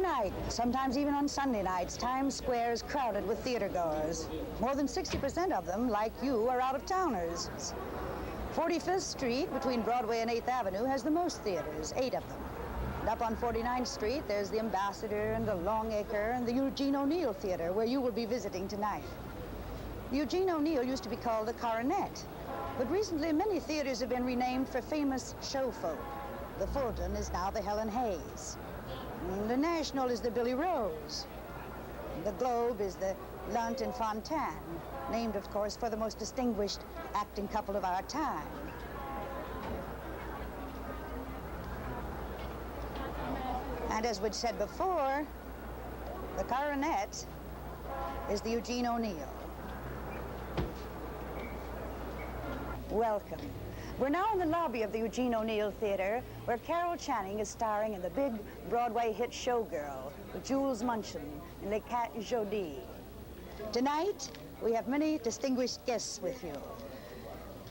night, sometimes even on Sunday nights, Times Square is crowded with theatergoers. More than 60% of them, like you, are out-of-towners. 45th Street, between Broadway and 8th Avenue, has the most theaters, 8 of them. And up on 49th Street, there's the Ambassador and the Longacre and the Eugene O'Neill Theater, where you will be visiting tonight. The Eugene O'Neill used to be called the Coronet, but recently many theaters have been renamed for famous show folk. The Fulton is now the Helen Hayes. And the National is the Billy Rose. And the Globe is the Lunt and Fontanne, named, of course, for the most distinguished acting couple of our time. And as we'd said before, the Coronet is the Eugene O'Neill. Welcome. We're now in the lobby of the Eugene O'Neill Theater, where Carol Channing is starring in the big Broadway hit Showgirl with Jules Munchin and Les Quatre Jodis. Tonight, we have many distinguished guests with you.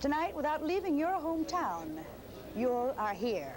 Tonight, without leaving your hometown, you are here.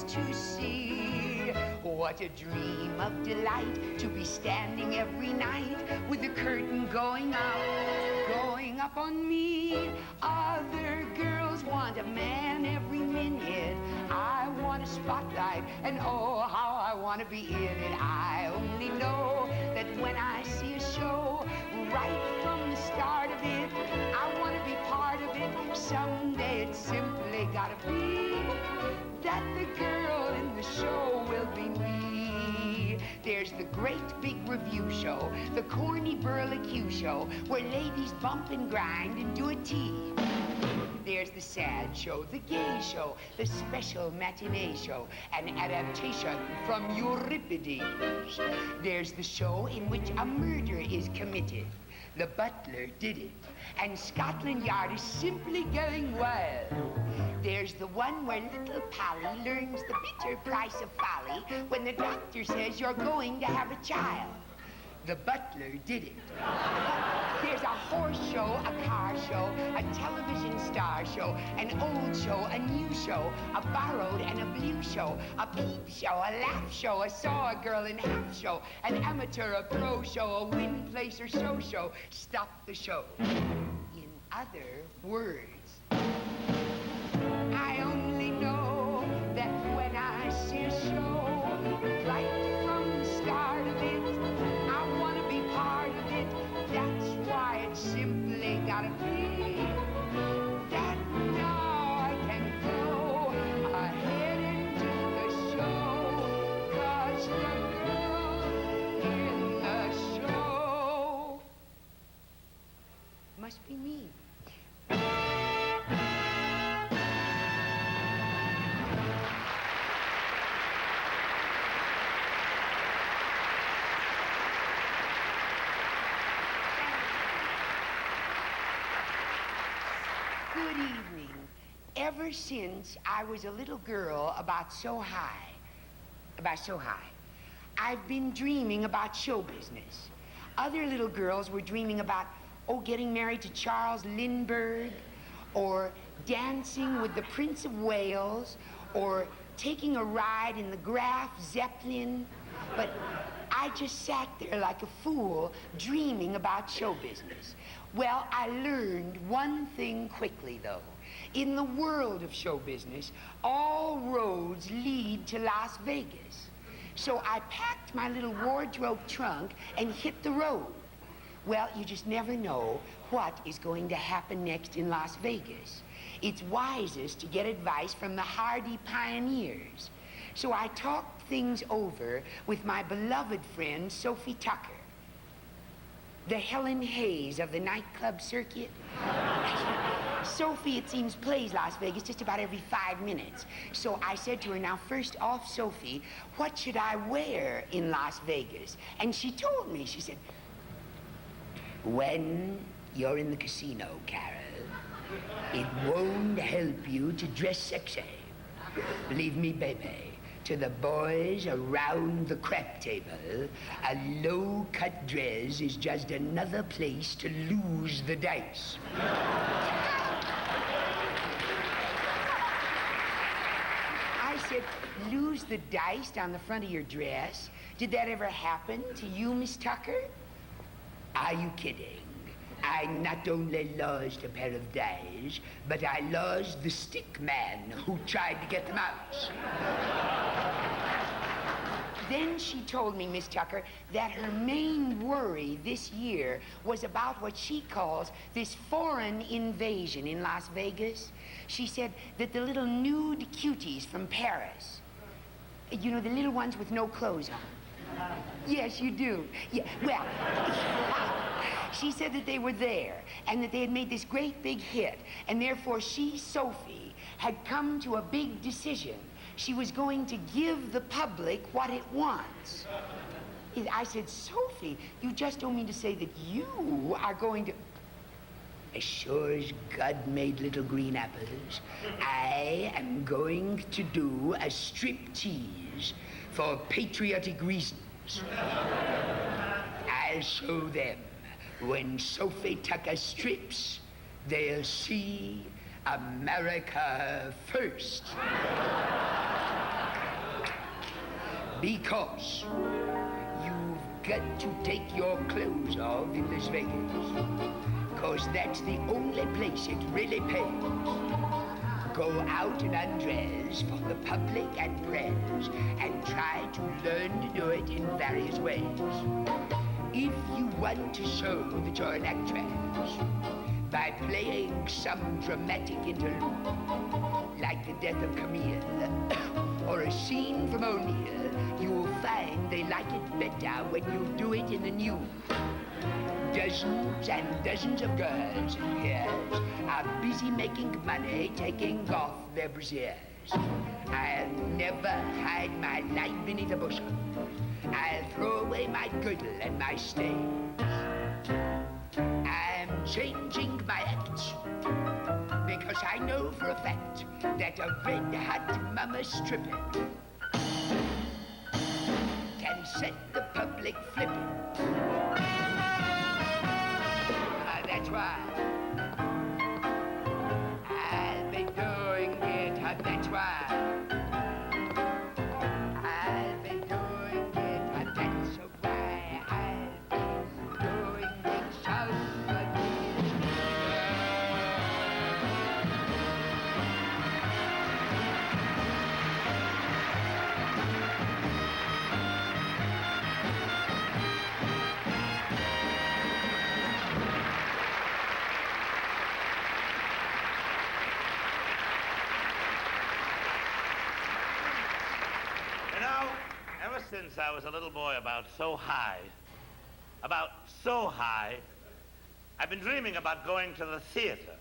To see what a dream of delight to be standing every night with the curtain going up on me. Other girls want a man every minute. I want a spotlight, and oh, how I want to be in it. I only know that when I see a show, right from the start of it, I want to be part of it. Someday it's simply gotta be that the girl in the show will be me. There's the great big review show, the corny burlicue show, where ladies bump and grind and do a tea. There's the sad show, the gay show, the special matinee show, an adaptation from Euripides. There's the show in which a murder is committed. The butler did it, and Scotland Yard is simply going wild. There's the one where little Polly learns the bitter price of folly when the doctor says you're going to have a child. The butler did it. There's a horse show, a car show, a television star show, an old show, a new show, a borrowed and a blue show, a peep show, a laugh show, a saw a girl in half show, an amateur, a pro show, a win, place, or show. Stop the show. In other words, I only know that when I see a show, right from the start of it, I want to be part of it. That's why it's simply gotta be that now I can go ahead and do the show, 'cause the girl in the show must be me. Good evening. Ever since I was a little girl about so high, I've been dreaming about show business. Other little girls were dreaming about, getting married to Charles Lindbergh, or dancing with the Prince of Wales, or taking a ride in the Graf Zeppelin. But I just sat there like a fool, dreaming about show business. Well, I learned one thing quickly, though. In the world of show business, all roads lead to Las Vegas. So I packed my little wardrobe trunk and hit the road. Well, you just never know what is going to happen next in Las Vegas. It's wisest to get advice from the hardy pioneers. So I talked things over with my beloved friend, Sophie Tucker, the Helen Hayes of the nightclub circuit. Sophie, it seems, plays Las Vegas just about every 5 minutes. So I said to her, now, first off, Sophie, what should I wear in Las Vegas? And she told me, she said, when you're in the casino, Carol, it won't help you to dress sexy. Believe me, baby. To the boys around the crap table, a low-cut dress is just another place to lose the dice. I said, lose the dice down the front of your dress? Did that ever happen to you, Miss Tucker? Are you kidding? I not only lost a pair of dice, but I lost the stick man who tried to get them out. Then she told me, Miss Tucker, that her main worry this year was about what she calls this foreign invasion in Las Vegas. She said that the little nude cuties from Paris, you know, the little ones with no clothes on. Yes, you do. Yeah, well, she said that they were there and that they had made this great big hit, and therefore she, Sophie, had come to a big decision. She was going to give the public what it wants. I said, Sophie, you just don't mean to say that you are going to... As sure as God made little green apples, I am going to do a striptease for patriotic reasons. I'll show them. When Sophie Tucker strips, they'll see America first. Because you've got to take your clothes off in Las Vegas. Because that's the only place it really pays. Go out and undress for the public and press and try to learn to do it in various ways. If you want to show that you're an actress by playing some dramatic interlude, like the death of Camille, or a scene from O'Neill, you'll find they like it better when you do it in the nude. Dozens and dozens of girls and peers are busy making money taking off their brassieres. I'll never hide my light beneath a bushel. I'll throw away my girdle and my stays. I'm changing my acts because I know for a fact that a red-hot mama stripper can set the public flipping. That's why I'll be doing it. That's why I'll be doing it. That's why I'll be doing it. Somebody. Ever since I was a little boy about so high, I've been dreaming about going to the theater.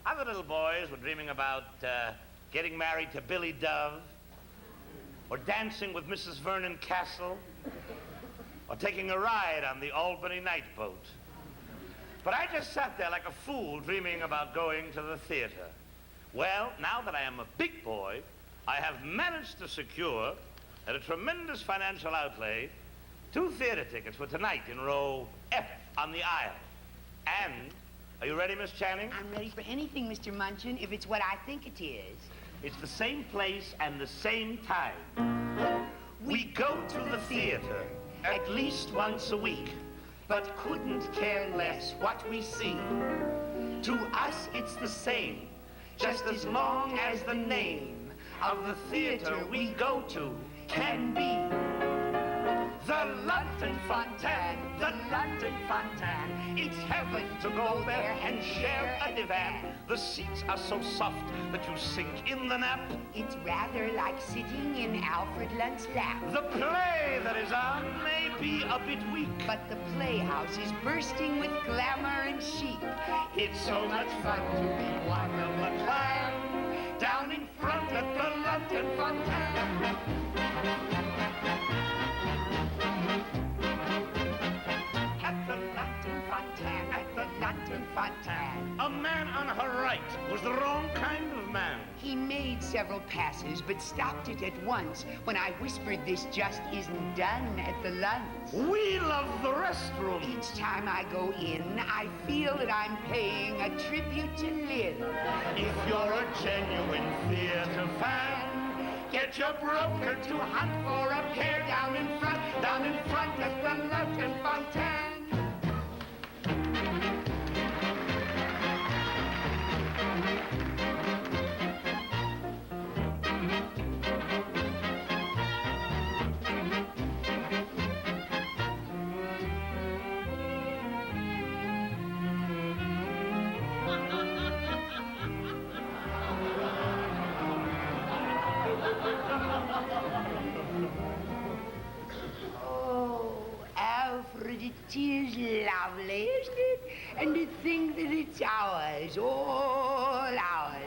Other little boys were dreaming about getting married to Billy Dove, or dancing with Mrs. Vernon Castle, or taking a ride on the Albany Night Boat. But I just sat there like a fool dreaming about going to the theater. Well, now that I am a big boy, I have managed to secure, at a tremendous financial outlay, 2 theater tickets for tonight in row F on the aisle. And, are you ready, Miss Channing? I'm ready for anything, Mr. Munchin, if it's what I think it is. It's the same place and the same time. We go to the theater at least once a week, but couldn't care less what we see. To us, it's the same, just as long as the name of the theater we go to can be. The London Fontaine, the London Fontaine. It's heaven to go there and share a divan. The seats are so soft that you sink in the nap. It's rather like sitting in Alfred Lunt's lap. The play that is on may be a bit weak, But the playhouse is bursting with glamour and chic. it's so much fun to be one of the clan down in front at the London Fontaine. At the London Fontaine, at the London Fontaine. A man on her right was the wrong kind of man. He made several passes, but stopped it at once when I whispered this just isn't done at the Lunds. We love the restroom. Each time I go in, I feel that I'm paying a tribute to Lynn. If you're a genuine theater fan, get your broker to hunt for a pair down in front at the London Fontaine. Oh, Alfred, it is lovely, isn't it? And to think that it's ours, all ours.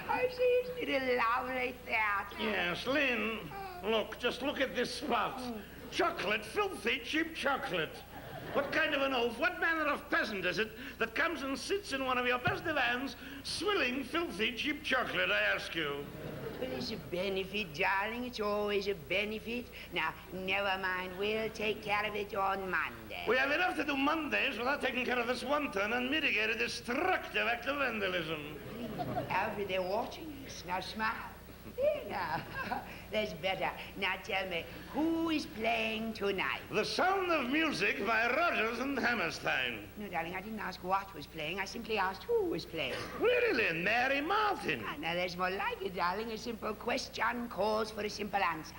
I say, isn't it a lovely theater? Yes, Lynn, look, just look at this spot. Chocolate, filthy, cheap chocolate. What kind of an oaf, what manner of peasant is it that comes and sits in one of your best divans swilling filthy, cheap chocolate, I ask you? Well, it's a benefit, darling. It's always a benefit. Now, never mind. We'll take care of it on Monday. We have enough to do Mondays without taking care of this one turn and mitigate a destructive act of vandalism. Alfred, they're watching us. Now, smile. There now. That's better. Now, tell me, who is playing tonight? The Sound of Music by Rodgers and Hammerstein. No, darling, I didn't ask what was playing. I simply asked who was playing. Really, Lynn? Mary Martin. Ah, now, there's more like it, darling. A simple question calls for a simple answer.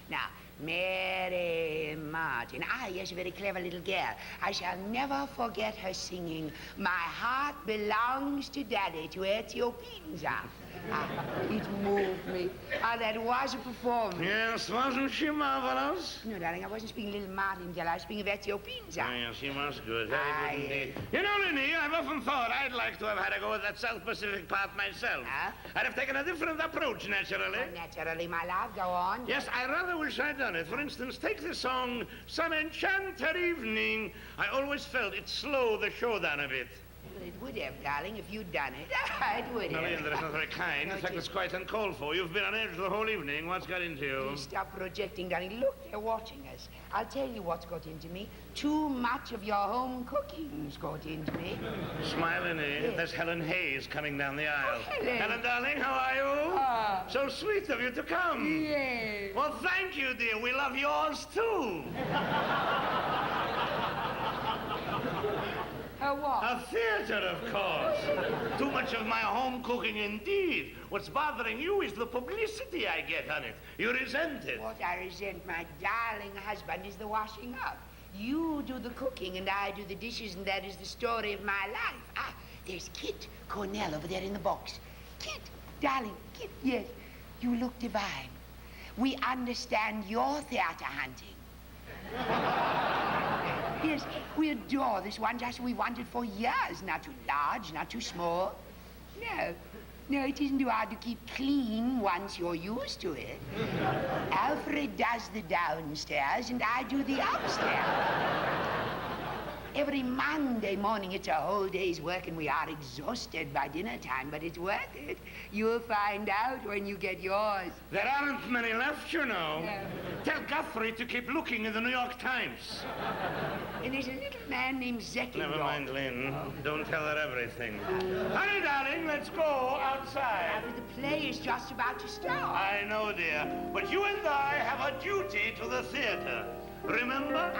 Now, Mary Martin. Ah, yes, a very clever little girl. I shall never forget her singing, "My heart belongs to Daddy," to Ethiopinza. Ah, it moved me. Now, that was a performance. Yes, wasn't she marvelous? No, darling, I wasn't speaking Little Martin, I was speaking Ezio Pinza. Oh, yes, she was good. Very Ah, good indeed. yes. You know, Linny, I've often thought I'd like to have had a go at that South Pacific part myself. Huh? I'd have taken a different approach, naturally. Oh, naturally, my love, go on. Yes, I rather wish I'd done it. For instance, take the song Some Enchanted Evening. I always felt it slowed the show down a bit. Well, it would have, darling, if you'd done it. It would No, have. Linda, that's not very kind. No, In fact, it it's quite uncalled for. You've been on edge the whole evening. What's got into you? Please stop projecting, darling. Look, they're watching us. I'll tell you what's got into me. Too much of your home cooking's got into me. Smile, Linny. Yes. There's Helen Hayes coming down the aisle. Helen. Helen, darling, how are you? Ah. So sweet of you to come. Yes. Well, thank you, dear. We love yours, too. What? A theater, of course. Too much of my home cooking, indeed. What's bothering you is the publicity I get on it. You resent it. What I resent, my darling husband, is the washing up. You do the cooking and I do the dishes, and that is the story of my life. Ah, there's Kit Cornell over there in the box. Kit, darling, Kit, yes, you look divine. We understand your theater hunting. Yes, we adore this one, just we wanted for years. Not too large, not too small. No, it isn't too hard to keep clean once you're used to it. Alfred does the downstairs and I do the upstairs. Every Monday morning, it's a whole day's work and we are exhausted by dinner time, but it's worth it. You'll find out when you get yours. There aren't many left, you know. No. Tell Guthrie to keep looking in the New York Times. And there's a little man named Zeckendorf. Never mind, Lynn. Don't tell her everything. Hurry, darling, let's go outside. After the play is just about to start. I know, dear, but you and I have a duty to the theater. Remember?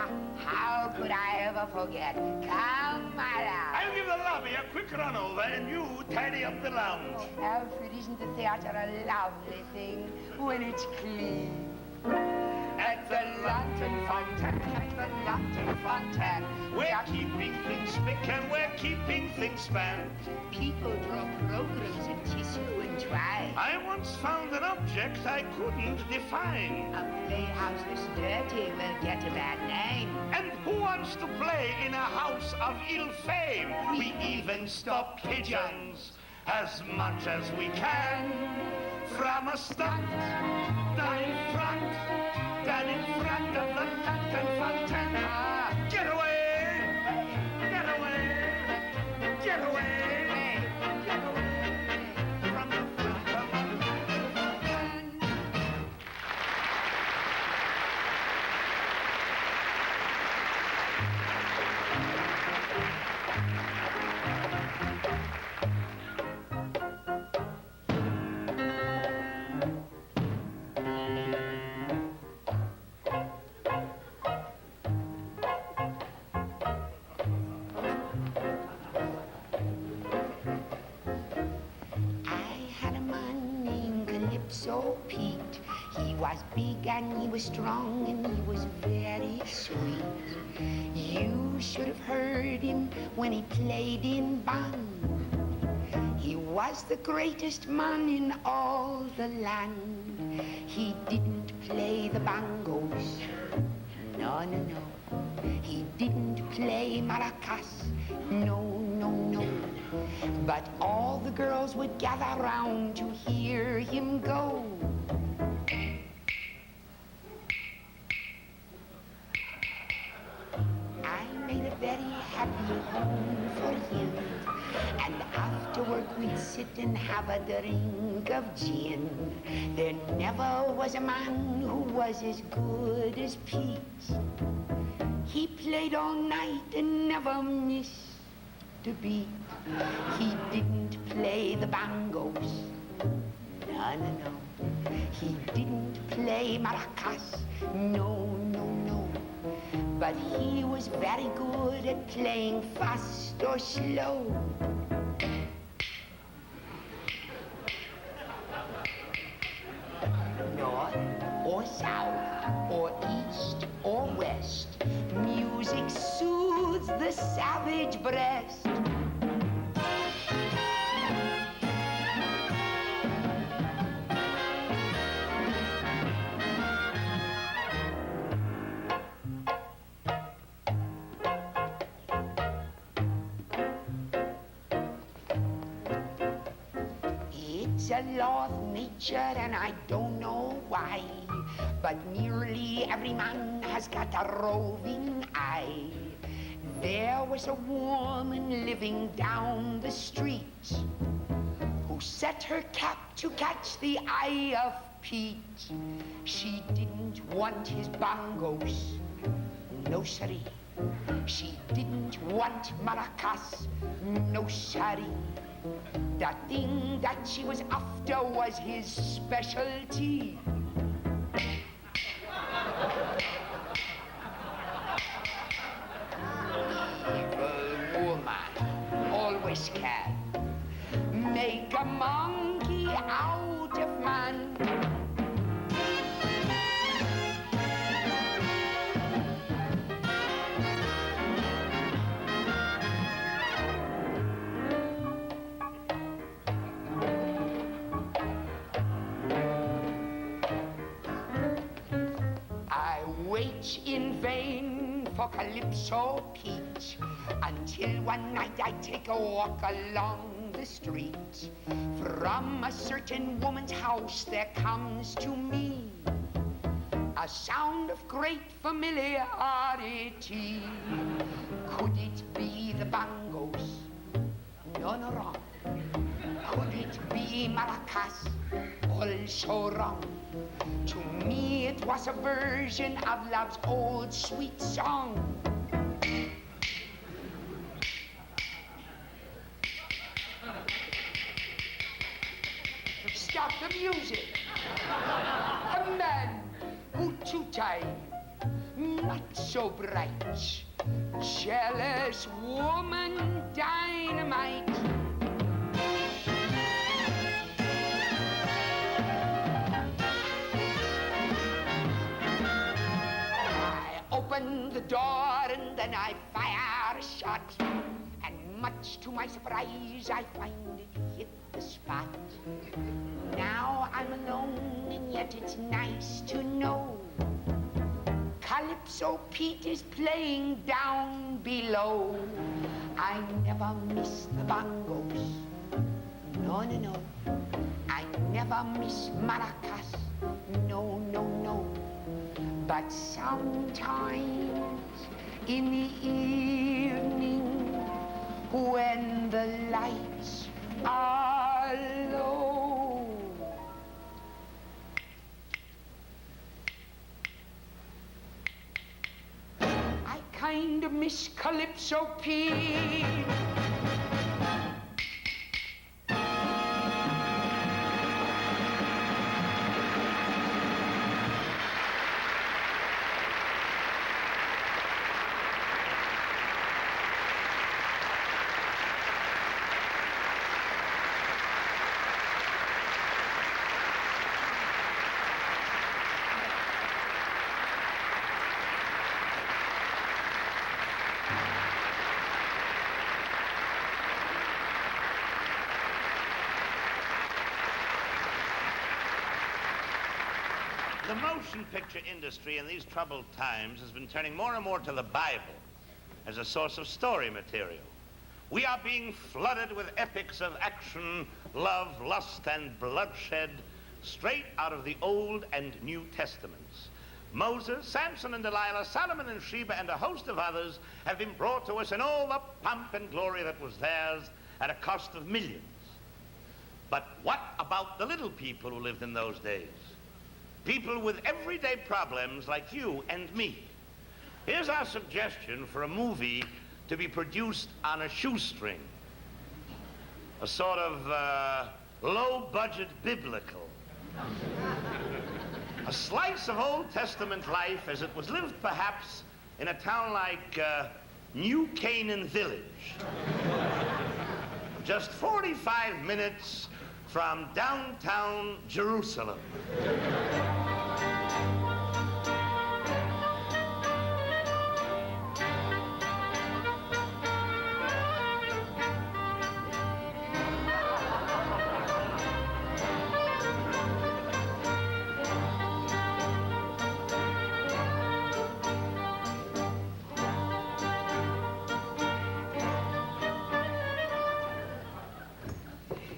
How could I ever forget? Come, my love. I'll give the lobby a quick run over and you tidy up the lounge. Alfred, isn't the theater a lovely thing when it's clean? At the Lantern Fontaine, at the Lantern Fontaine. We're keeping things spick and we're keeping things span. People draw programs in tissue and twine. I once found an object I couldn't define. A playhouse this dirty will get a bad name. And who wants to play in a house of ill fame? We even stop pigeons as much as we can. From a stunt down in front of the Lantern Fontaine. Get away! Get away! Get away! Get away! From the front of the Lantern Fontaine. So Pete, he was big and he was strong and he was very sweet. You should have heard him when he played in band. He was the greatest man in all the land. He didn't play the bongos. No, no, no. He didn't play maracas. No, no, no. But all the girls would gather round to hear him go. I made a very happy home for him. And after work we'd sit and have a drink of gin. There never was a man who was as good as Pete. He played all night and never missed a beat. He didn't play the bongos. No, no, no. He didn't play maracas. No, no, no. But he was very good at playing fast or slow. North or south or east or west, music soothes the savage breast. It's a law of nature, and I don't know why, but nearly every man has got a roving eye. There was a woman living down the street who set her cap to catch the eye of Pete. She didn't want his bongos, no siree. She didn't want maracas, no siree. The thing that she was after was his specialty. Evil woman, always can make a monkey out of man. Wait in vain for Calypso Pete until one night I take a walk along the street. From a certain woman's house there comes to me a sound of great familiarity. Could it be the bongos? No, no, wrong. Could it be maracas? Also wrong. To me it was a version of love's old sweet song. Stop the music. A man who two-time, not so bright. Jealous woman, dynamite. Open the door and then I fire a shot, and much to my surprise I find it hit the spot. Now I'm alone and yet it's nice to know Calypso Pete is playing down below. I never miss the bongos, no, no, no. I never miss maracas, no, no, no. But sometimes in the evening when the lights are low, I kind of miss Calypso Pete. The motion picture industry in these troubled times has been turning more and more to the Bible as a source of story material. We are being flooded with epics of action, love, lust, and bloodshed straight out of the Old and New Testaments. Moses, Samson and Delilah, Solomon and Sheba, and a host of others have been brought to us in all the pomp and glory that was theirs at a cost of millions. But what about the little people who lived in those days? People with everyday problems like you and me. Here's our suggestion for a movie to be produced on a shoestring. A sort of low-budget biblical. A slice of Old Testament life as it was lived perhaps in a town like New Canaan Village. Just 45 minutes from downtown Jerusalem.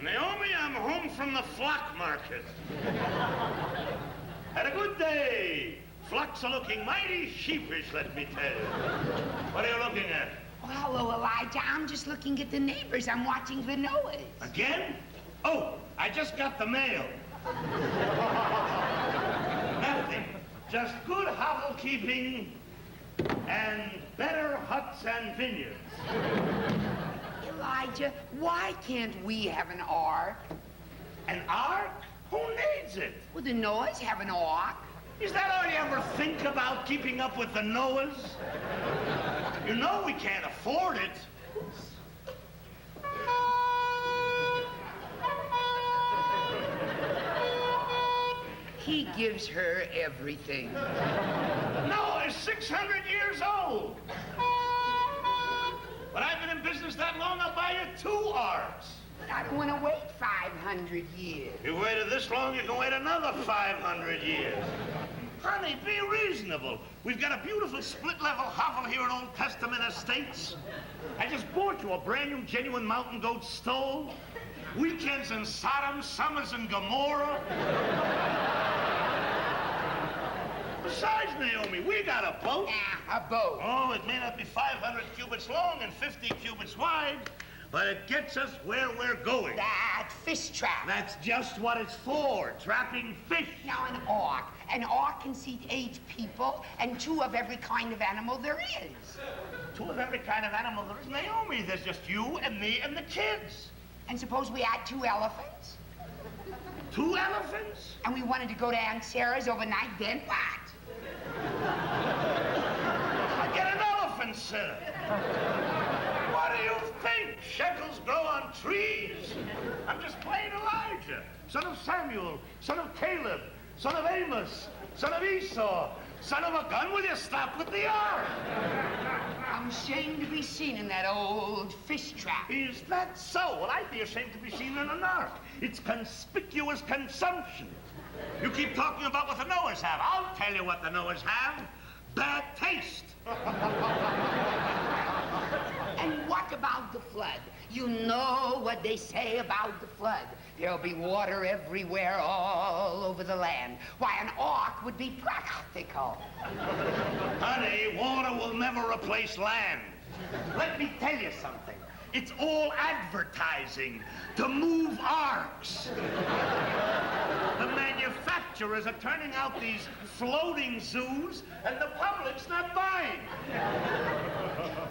Naomi, I'm home from the flock market. Had a good day. Flocks are looking mighty sheepish, let me tell you. What are you looking at? Oh, hello, Elijah. I'm just looking at the neighbors. I'm watching the Noahs. Again? Oh, I just got the mail. Nothing. Just good hovel keeping and better huts and vineyards. Elijah, why can't we have an ark? An ark? Who needs it? Well, the Noahs have an ark. Is that all you ever think about, keeping up with the Noahs? You know we can't afford it. He gives her everything. Noah is 600 years old. But I've been in business that long, I'll buy you 2 arks. But I don't want to wait 500 years. You've waited this long, you can wait another 500 years. Honey, be reasonable. We've got a beautiful split-level hovel here in Old Testament estates. I just bought you a brand new, genuine mountain goat stove. Weekends in Sodom, summers in Gomorrah. Besides, Naomi, we got a boat. A boat. Oh, it may not be 500 cubits long and 50 cubits wide, but it gets us where we're going. That fish trap. That's just what it's for, trapping fish. Now, an ark. An ark can seat 8 people and 2 of every kind of animal there is. 2 of every kind of animal there is. Naomi, there's just you and me and the kids. And suppose we add 2 elephants? 2 elephants? And we wanted to go to Aunt Sarah's overnight, then what? I get an elephant sitter. What do you think? Shekels grow on trees? I'm just plain Elijah, son of Samuel, son of Caleb, son of Amos, son of Esau, son of a gun. Will you stop with the ark? I'm ashamed to be seen in that old fish trap. Is that so? Well, I'd be ashamed to be seen in an ark. It's conspicuous consumption. You keep talking about what the Noahs have. I'll tell you what the Noahs have. Bad taste. And what about the flood? You know what they say about the flood. There'll be water everywhere, all over the land. Why, an ark would be practical. Honey, water will never replace land. Let me tell you something. It's all advertising to move arks. The manufacturers are turning out these floating zoos, and the public's not buying.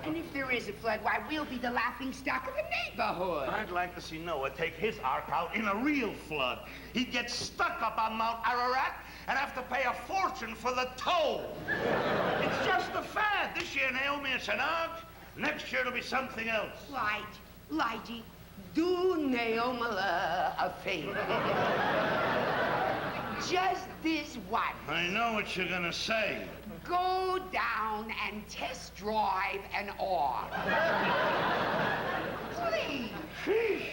And if there is a flood, why, we'll be the laughingstock of the neighborhood. I'd like to see Noah take his ark out in a real flood. He'd get stuck up on Mount Ararat and have to pay a fortune for the toll. It's just a fad. This year, Naomi, it's an ark. Next year, it'll be something else. Lighty, do Naomi a favor. Just this one. I know what you're gonna say. Go down and test drive an ark. Please. Sheesh.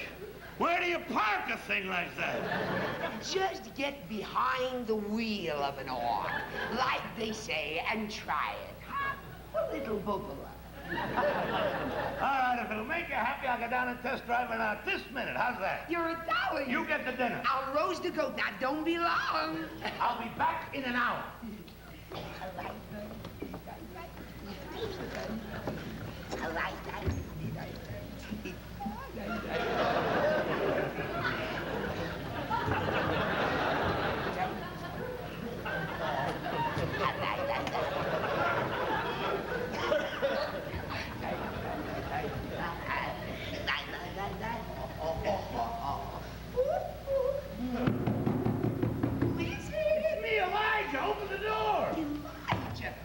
Where do you park a thing like that? Just get behind the wheel of an ark, like they say, and try it. Huh? A little bubble. All right, if it'll make you happy, I'll go down and test drive it out this minute. How's that? You're a dollar. You get the dinner. I'll roast the goat. Now, don't be long. I'll be back in an hour. I like that.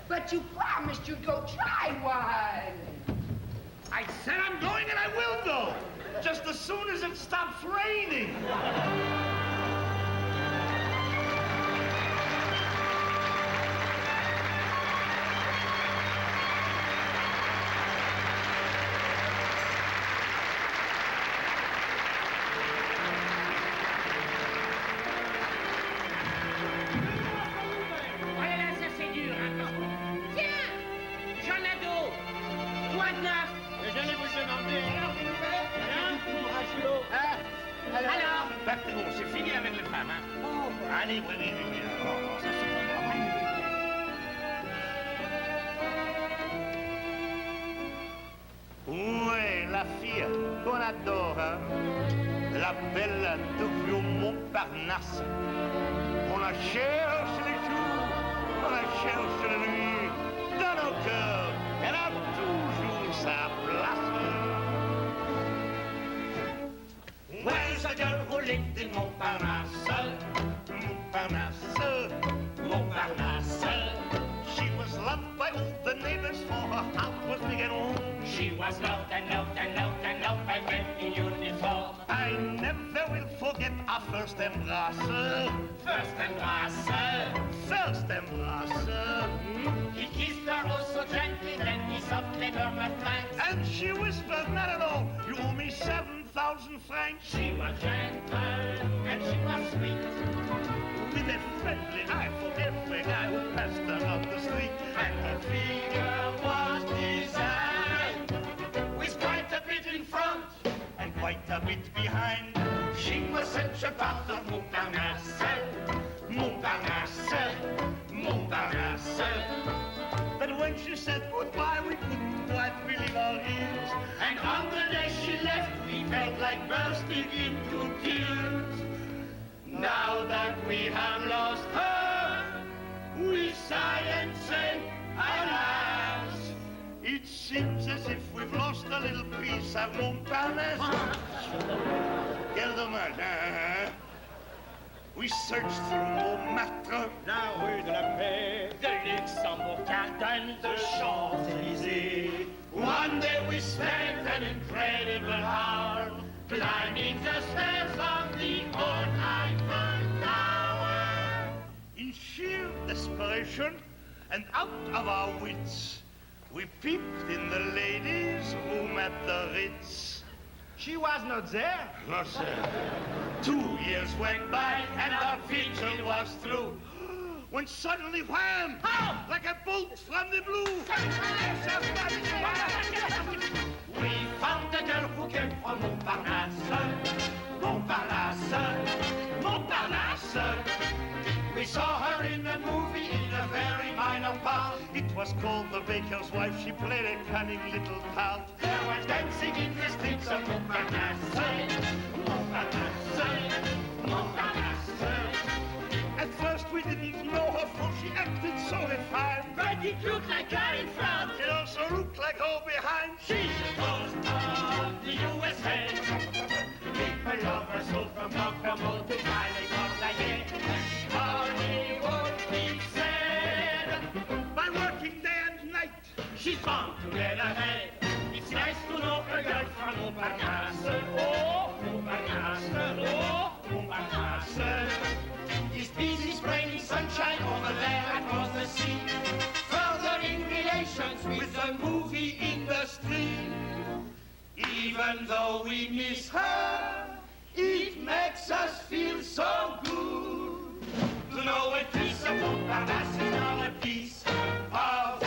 But you promised you'd go try one. I said I'm going and I will go. Just as soon as it stops raining. Berthelot, c'est allez, oui, oui, oui. Oh, ça suffit. Oui, la fille qu'on adore, hein? La belle de vieux Montparnasse. On la cherche les jours, on la cherche la nuit. Dans nos cœurs, elle a toujours sa place. Where's the girl who lived in Montparnasse? Montparnasse, Montparnasse. She was loved by all the neighbors, for her house was big and warm. She was loved and loved and loved and loved by men in uniform. I never will forget our first embrace. First embrace. First embrace. He kissed her oh so gently, then he softly murmured thanks. And she whispered, not at all, you owe me 7,000 francs. She was gentle and she was sweet. With a friendly eye for every guy who passed her on the street. And her figure was designed with quite a bit in front And quite a bit behind. She was such a part of Montparnasse. Montparnasse, Montparnasse. But when she said goodbye, we couldn't quite believe our ears. And on the day she left, we felt like bursting into tears. Now that we have lost her, we sigh and say, alas. It seems as if we've lost a little piece of Montparnasse. Quel dommage, hein? We searched through Montmartre, La rue de la Paix, de Luxembourg, Garden, de Champs-Élysées. One day we spent an incredible hour climbing the stairs of the old Eiffel Tower. in sheer desperation and out of our wits. We peeped in the ladies' room at the Ritz. She was not there. No, sir. 2 years went by and our vigil was through. When suddenly, wham! Like a bolt from the blue. We found a girl who came from Montparnasse. Montparnasse, Montparnasse. We saw her in a movie in a very minor part. It was called The Baker's Wife. She played a cunning little tout. There was dancing in the streets of Montparnasse. Montparnasse, Montparnasse. At first we didn't know her, for she acted so refined. But it looked like her in front. It also looked like her behind. She's the toast of the USA. People love her so from Kokomo to Cali, Hollywood, he said. By working day and night, She's bound to get ahead. It's nice to know a girl from Montparnasse. Oh, Montparnasse, oh, Montparnasse. This peace is raining sunshine over there across the sea. Furthering relations with the movie industry. Even though we miss her, it makes us feel so good to know a piece of Montparnasse is not a piece of Hollywood.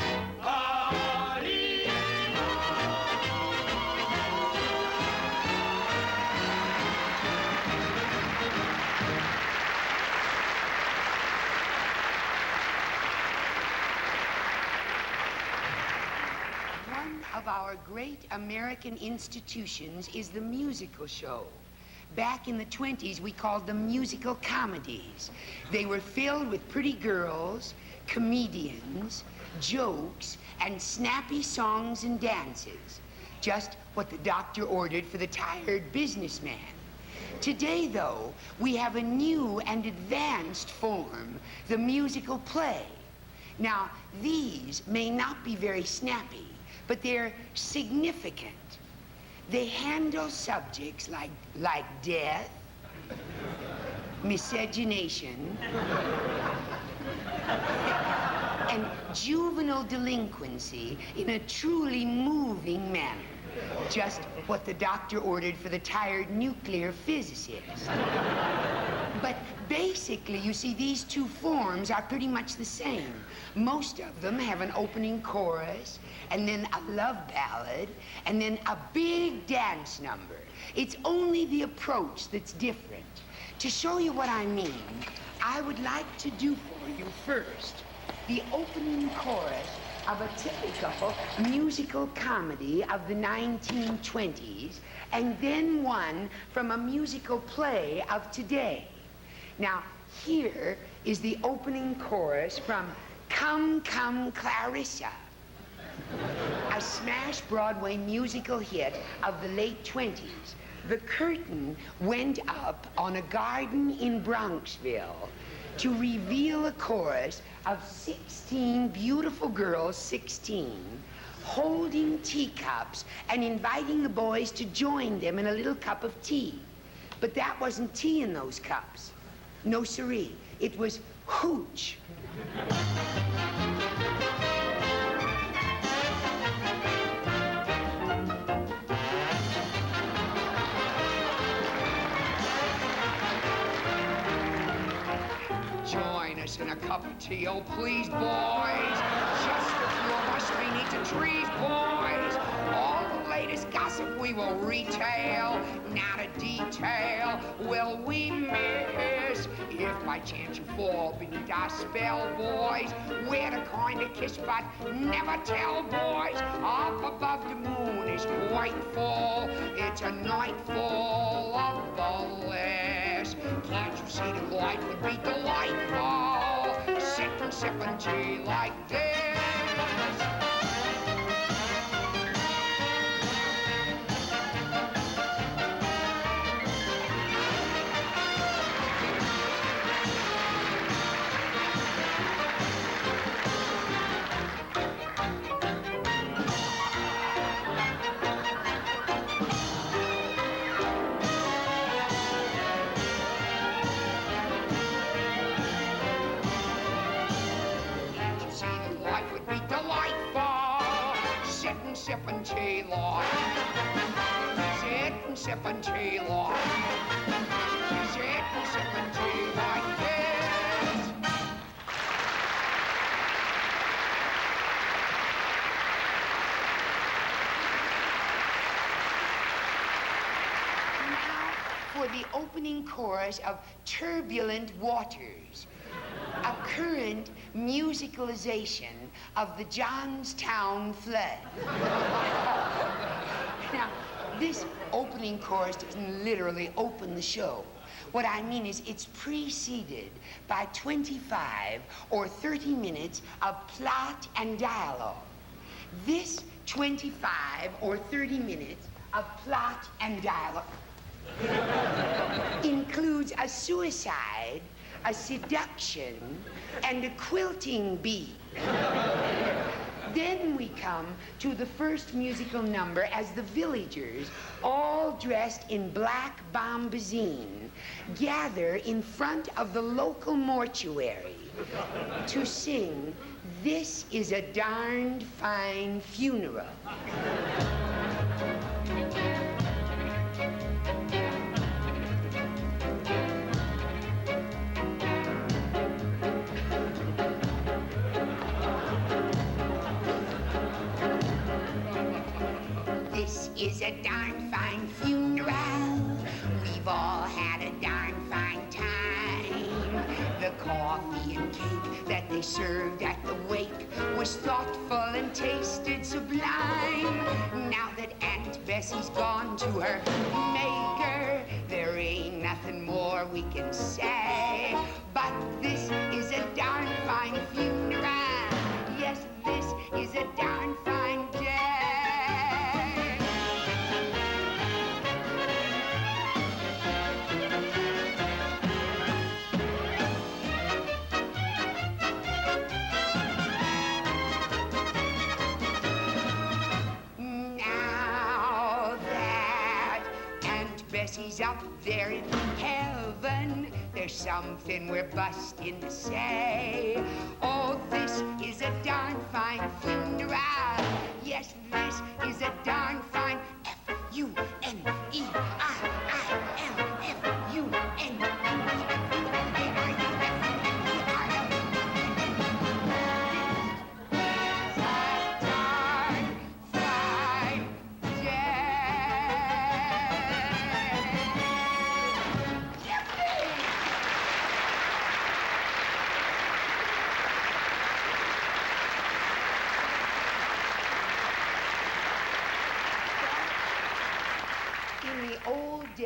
One of our great American institutions is the musical show. Back in the 20s, we called them musical comedies. They were filled with pretty girls, comedians, jokes, and snappy songs and dances. Just what the doctor ordered for the tired businessman. Today, though, we have a new and advanced form, the musical play. Now, these may not be very snappy, but they're significant. They handle subjects like death, miscegenation, and juvenile delinquency in a truly moving manner. Just what the doctor ordered for the tired nuclear physicist. But basically, you see, these two forms are pretty much the same. Most of them have an opening chorus, and then a love ballad, and then a big dance number. It's only the approach that's different. To show you what I mean, I would like to do for you first the opening chorus of a typical musical comedy of the 1920s, and then one from a musical play of today. Now, here is the opening chorus from Come, Come, Clarissa, a smash Broadway musical hit of the late 20s. The curtain went up on a garden in Bronxville to reveal a chorus of 16 beautiful girls, 16, holding teacups and inviting the boys to join them in a little cup of tea. But that wasn't tea in those cups. No siree. It was hooch. Join us in a cup of tea, oh please, boys. Just a few of us may need to trees, boys. All the latest gossip we will retail, not a detail will we miss. If by chance you fall beneath our spell, boys, we're the kind of kiss but never tell, boys. Up above the moon is quite full. It's a nightfall of bliss. Can't you see the light would be delightful? Sitting, sipping tea like this. Sipping tea, Lord. Sitting, sipping tea, Lord. Sitting, sipping tea like this. Now for the opening chorus of Turbulent Waters, a current musicalization of the Johnstown flood. Now, this opening chorus doesn't literally open the show. What I mean is it's preceded by 25 or 30 minutes of plot and dialogue. This 25 or 30 minutes of plot and dialogue includes a suicide, a seduction, and a quilting bee. Then we come to the first musical number as the villagers, all dressed in black bombazine, gather in front of the local mortuary to sing "This is a Darned Fine Funeral." This is a darn fine funeral. We've all had a darn fine time. The coffee and cake that they served at the wake was thoughtful and tasted sublime. Now that Aunt Bessie's gone to her maker, there ain't nothing more we can say. But this is a darn fine funeral. Yes, this is a darn fine day. Bessie's up there in heaven. There's something we're busting to say. Oh, this is a darn fine funeral. Yes, this is a darn fine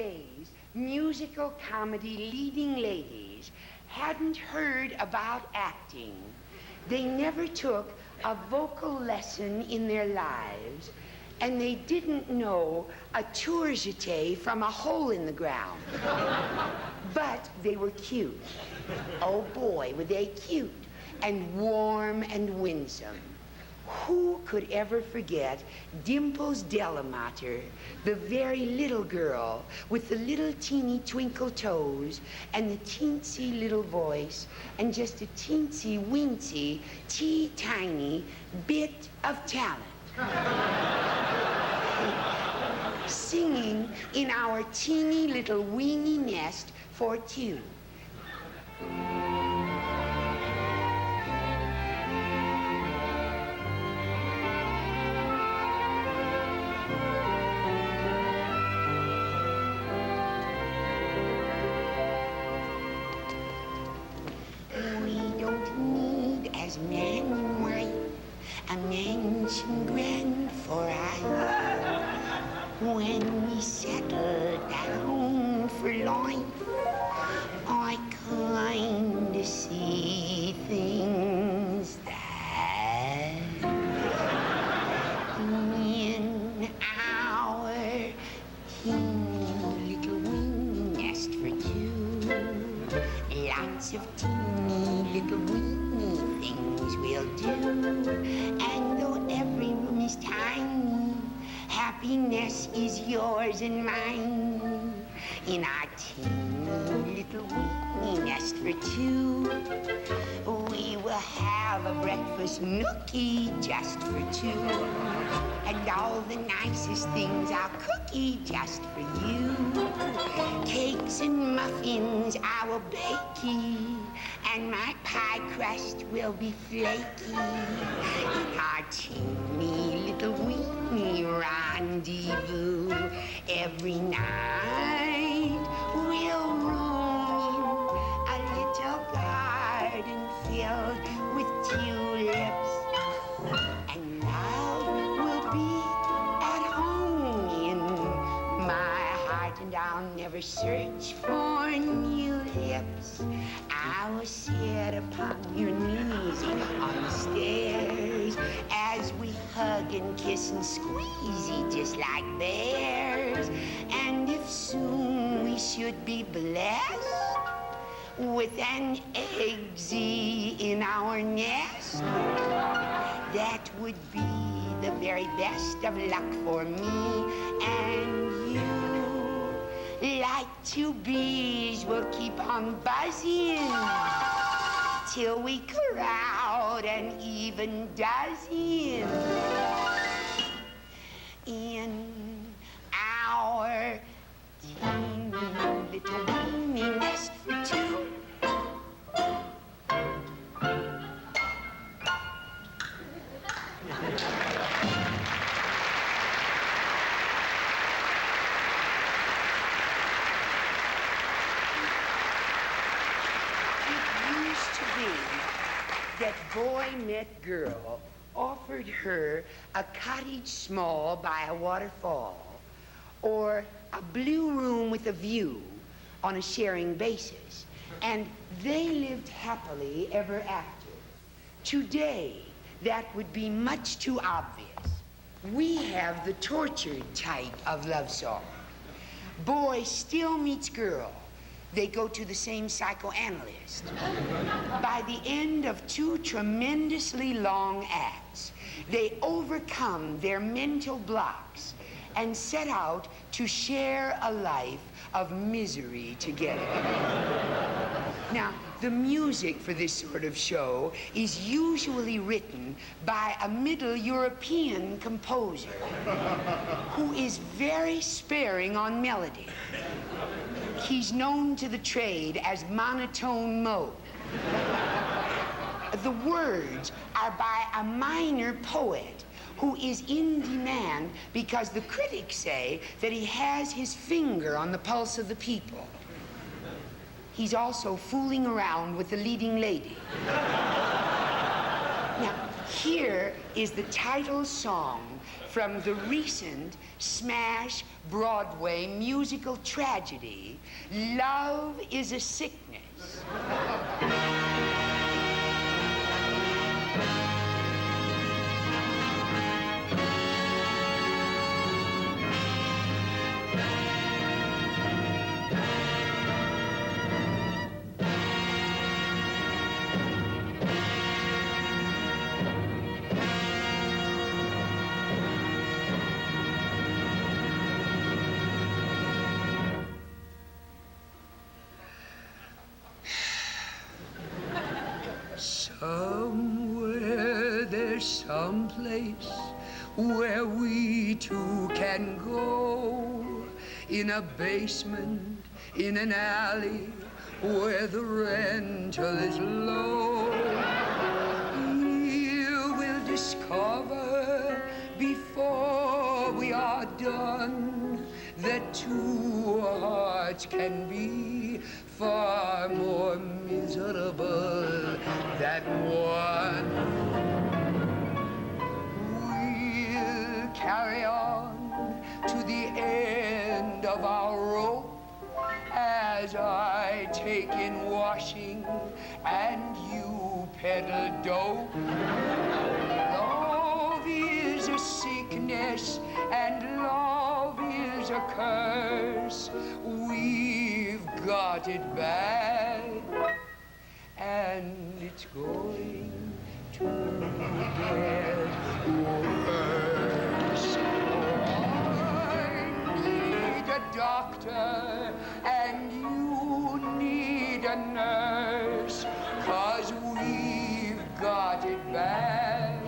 days, musical comedy leading ladies hadn't heard about acting. They never took a vocal lesson in their lives, and they didn't know a tour jeté from a hole in the ground. But they were cute. Oh boy, were they cute, and warm and winsome. Who could ever forget Dimples Delamater, the very little girl with the little teeny twinkle toes and the teensy little voice and just a teensy weensy, tiny bit of talent? Singing in our teeny little weeny nest for two. A mansion grand for us. When we settle down for life, I kinda see things that in our teeny little wing nest for two, lots of teeny little weeny things we'll do. And though every room is tiny, happiness is yours and mine. In our teeny little weeny nest for two, we will have a breakfast nookie just for two. And all the nicest things I'll cookie just for you. Cakes and muffins I will bake-y, and my pie crust will be flaky. In our teeny little weeny rendezvous, every night we'll roam a little garden filled with tulips, and love will be at home in my heart, and I'll never search for new lips. I will sit upon your knees on the stairs as we hug and kiss and squeeze just like bears. And if soon we should be blessed with an eggsy in our nest, that would be the very best of luck for me and you. Like two bees, we'll keep on buzzing till we crowd an even dozen in our teeny little weeny nest for two. That boy met girl offered her a cottage small by a waterfall, or a blue room with a view on a sharing basis, and they lived happily ever after. Today, that would be much too obvious. We have the tortured type of love song. Boy still meets girl. They go to the same psychoanalyst. By the end of 2 tremendously long acts, they overcome their mental blocks and set out to share a life of misery together. Now, the music for this sort of show is usually written by a Middle European composer who is very sparing on melody. He's known to the trade as Monotone Mo. The words are by a minor poet who is in demand because the critics say that he has his finger on the pulse of the people. He's also fooling around with the leading lady. Now, here is the title song from the recent smash Broadway musical tragedy, Love is a Sickness. Somewhere there's some place where we two can go, in a basement, in an alley, where the rental is low. You will discover before we are done that two hearts can be far more miserable than one. We'll carry on to the end of our rope as I take in washing and you peddle dope. Love is a sickness and love is a curse. We've got it bad and it's going to get worse. I need a doctor and you need a nurse, 'cause we've got it bad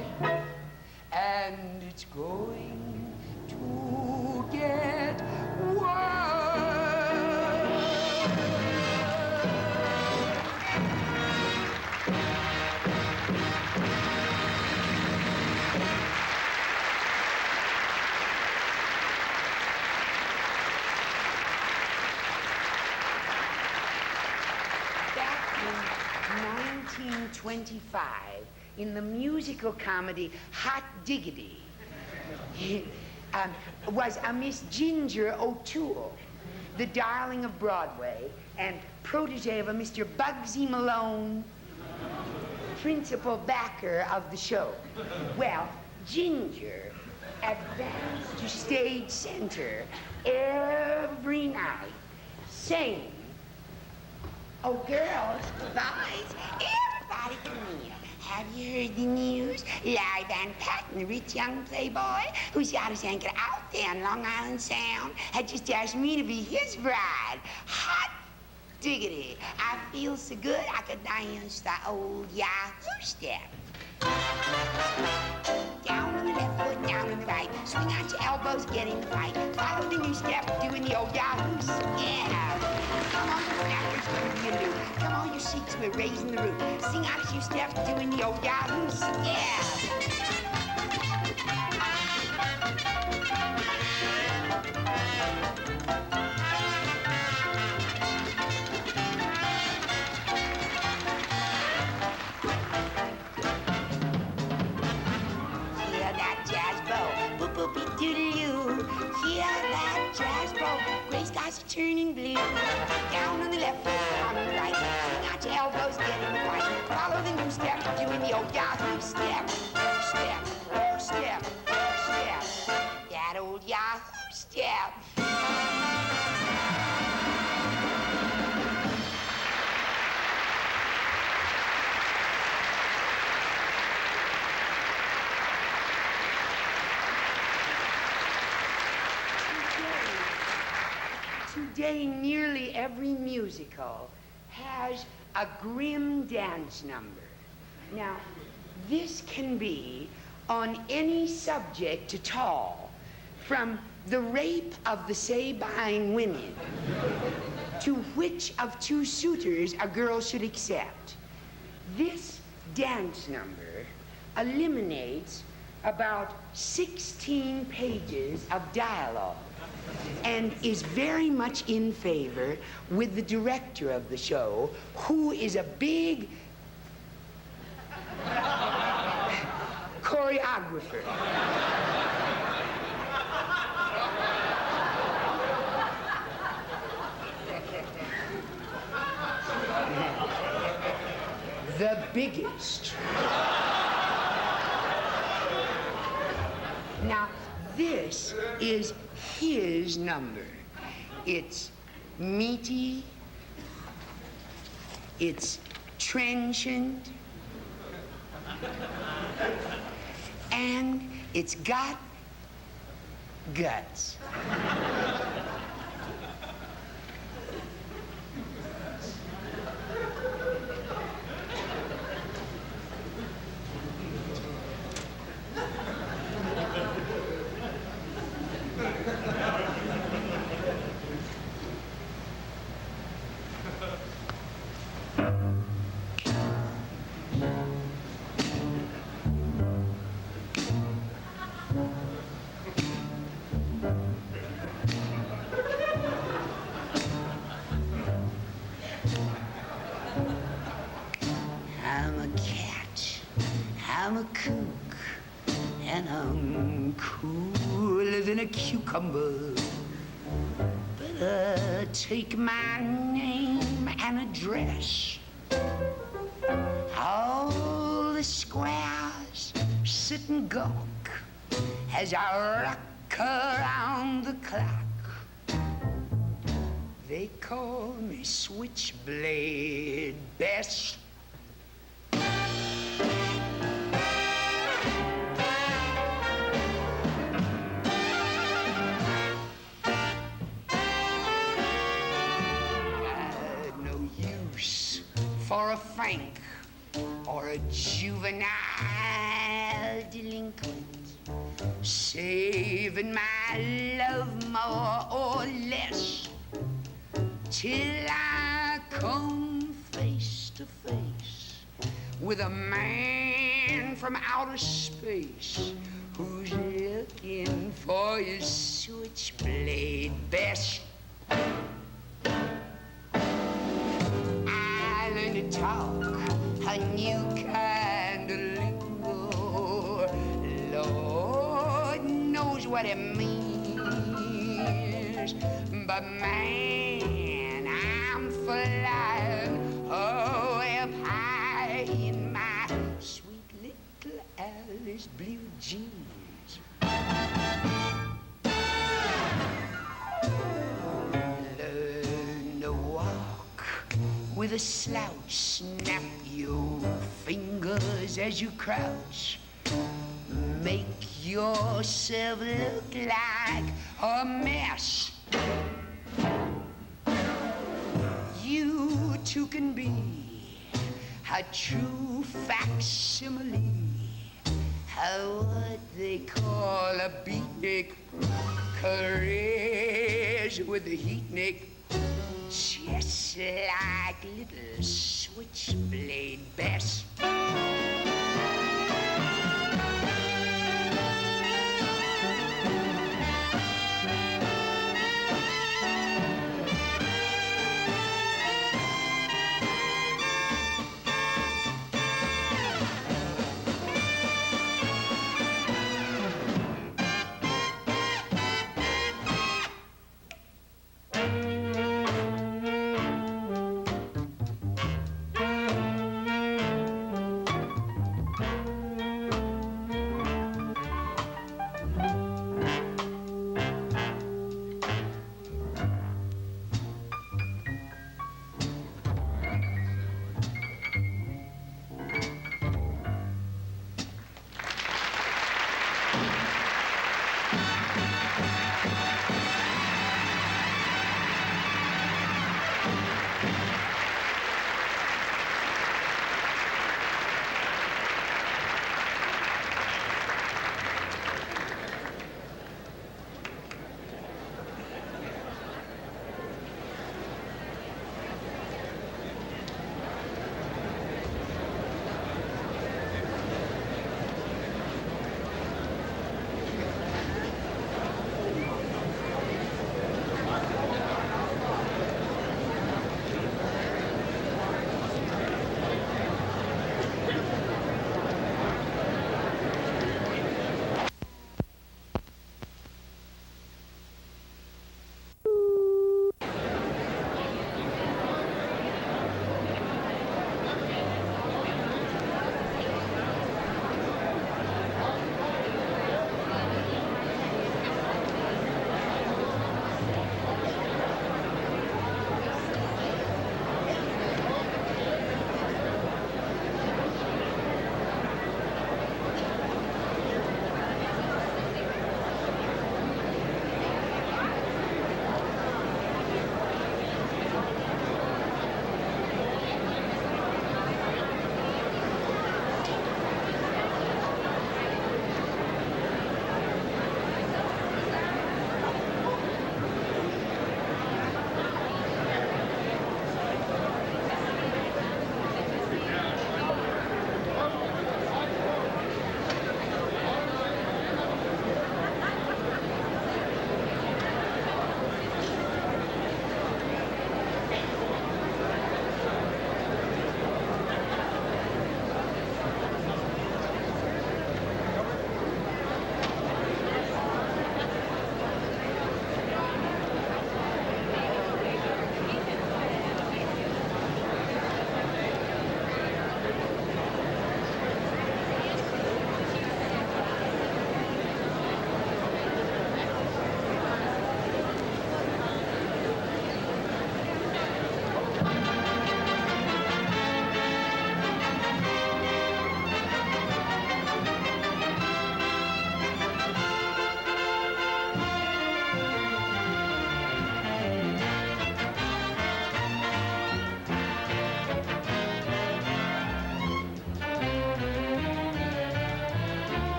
and it's going to get worse. Back in 1925, in the musical comedy Hot Diggity, was a Miss Ginger O'Toole, the darling of Broadway and protege of a Mr. Bugsy Malone, principal backer of the show. Well, Ginger advanced to stage center every night, saying, "Oh, girls, boys, everybody come here. Have you heard the news? Larry Van Patten, the rich young playboy who's got his anchor out there on Long Island Sound, had just asked me to be his bride. Hot diggity. I feel so good I could dance the old Yahoo step. Down on the left foot, down on the right. Swing out your elbows, get in the fight. Follow the new step, doing the old Yahoos. Yeah. Come on, you snappers, doing your loop. Come on, you sheiks, we're raising the roof. Sing out as you step, doing the old Yahoos. Yeah. Turning blue. Down on the left, on the right. Swing out your elbows, get in the fight. Follow the new step, doing the old Yahoo step. Step, step, step. That old Yahoo step. Today, nearly every musical has a grim dance number. Now, this can be on any subject at all, from the rape of the Sabine women to which of two suitors a girl should accept. This dance number eliminates about 16 pages of dialogue and is very much in favor with the director of the show, who is a big choreographer. the biggest. Now, this is his number. It's meaty, it's trenchant, and it's got guts. I'm a cat, I'm a kook, and I'm cooler than a cucumber. But take my name and address. All the squares sit and gawk as I rock around the clock. They call me Switchblade Bess. For a Frank or a juvenile delinquent, saving my love more or less till I come face to face with a man from outer space who's looking for his switchblade best. To talk a new kind of lingo. Lord knows what it means, but man, I'm flying away up high in my sweet little Alice blue jeans. Learn to walk with a slouch, snap your fingers as you crouch. Make yourself look like a mess. You too can be a true facsimile, what they call a beatnik, careers with a heatnik. Just like little switchblade Bess.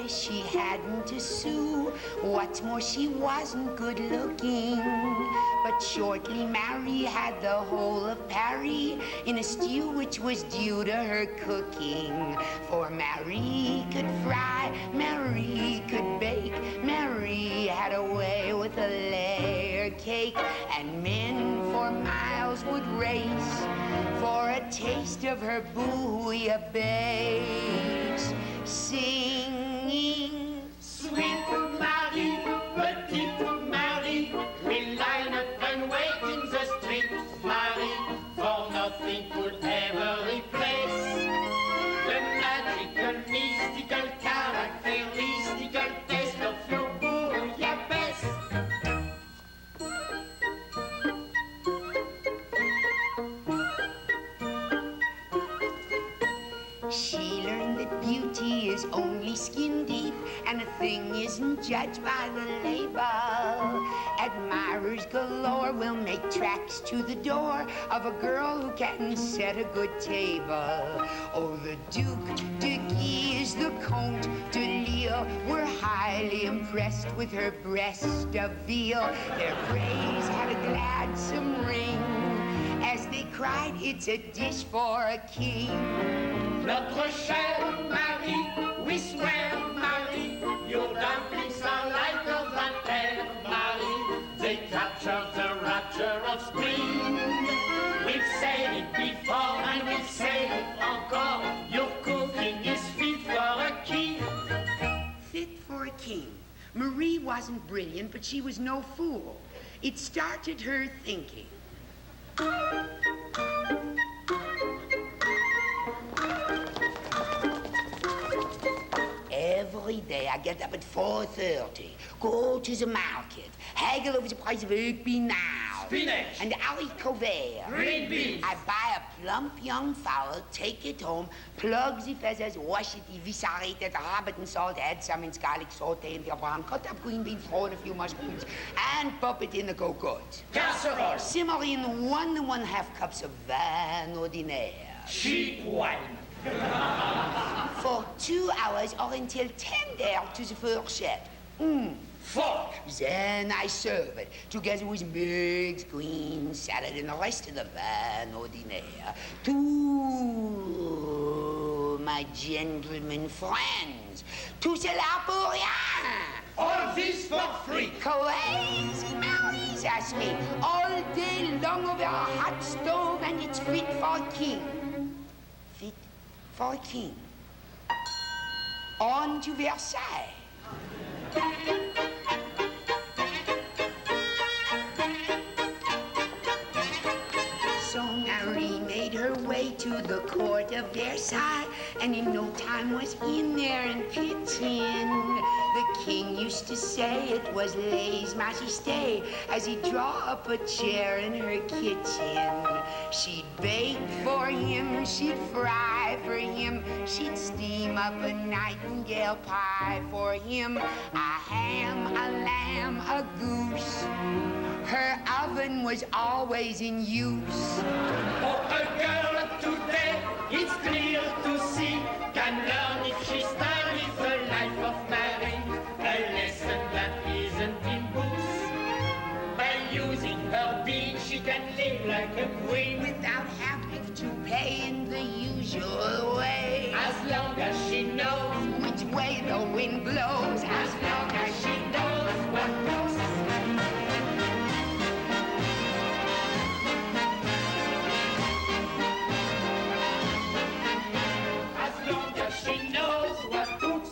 she hadn't a sou. What's more, she wasn't good looking. But shortly Mary had the whole of Paris in a stew which was due to her cooking. For Mary could fry, Mary could bake, Mary had a way with a layer cake, and men for miles would race for a taste of her bouillabaisse, singing, Sweet Marie, petite Marie, we line up and wait in the street, Marie, for nothing could ever replace the magical, mystical, characteristical taste of your bouillabaisse. She learned that beauty is only skin deep, and a thing isn't judged by the label. Admirers galore will make tracks to the door of a girl who can set a good table. Oh, the Duc de Guise, the Comte de Lille were highly impressed with her breast of veal. Their praise had a gladsome ring as they cried, it's a dish for a king. Notre chère Marie, we swear, Marie, your dumplings are lighter than air, Marie. They capture the rapture of spring. We've said it before and we'll say it encore. Your cooking is fit for a king. Fit for a king. Marie wasn't brilliant, but she was no fool. It started her thinking. Every day I get up at 4:30, go to the market, haggle over the price of épinards, Spinach. and haricots verts. Green beans. I buy a plump young fowl, take it home, plug the feathers, wash it, eviscerate it, rub it in salt, add some in garlic, saute in the brown, cut up green beans, throw in a few mushrooms, and pop it in the cocotte. Casserole. Simmer in 1½ cups of vin ordinaire. Cheap wine. For 2 hours or until tender to the fourchette. Fork. Then I serve it together with mix, green salad, and the rest of the vin ordinaire to my gentlemen friends. Tout cela pour rien. All this for free. Crazy Mary's asked me all day long over a hot stove, and it's fit for a king. Fit for a king. On to Versailles. So Marie made her way to the court of Versailles, and in no time was in there and pitching. The king used to say it was lèse majesté as he'd draw up a chair in her kitchen. She'd bake for him, she'd fry for him, she'd steam up a nightingale pie for him, a ham, a lamb, a goose. Her oven was always in use. For a girl of today, it's clear to see, can learn if she studies the life of Mary, a lesson that isn't in books. By using her being, she can live like a queen Without having to pay in the usual way. as long as she knows, Which way the wind blows, as long as she knows what goes. As long as she knows what books.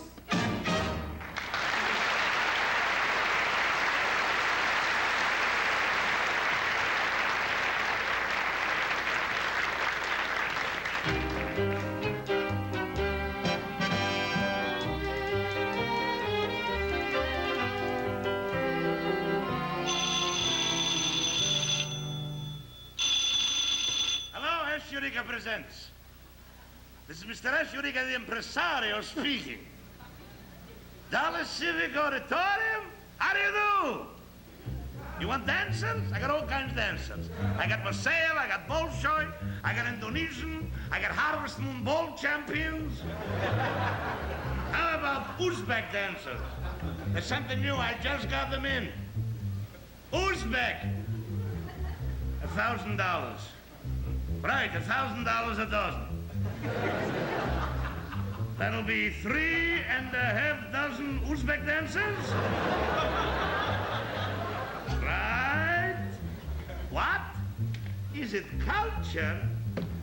Hello, S. Eureka presents. This is Mr. S. Eureka, the impresario, speaking. Dallas Civic Auditorium, how do you do? You want dancers? I got all kinds of dancers. I got Marseille, I got Bolshoi, I got Indonesian, I got Harvest Moon Ball champions. How about Uzbek dancers? There's something new, I just got them in. Uzbek. $1,000. Right, $1,000 a dozen. That'll be 3.5 dozen Uzbek dancers. Right. What? Is it culture?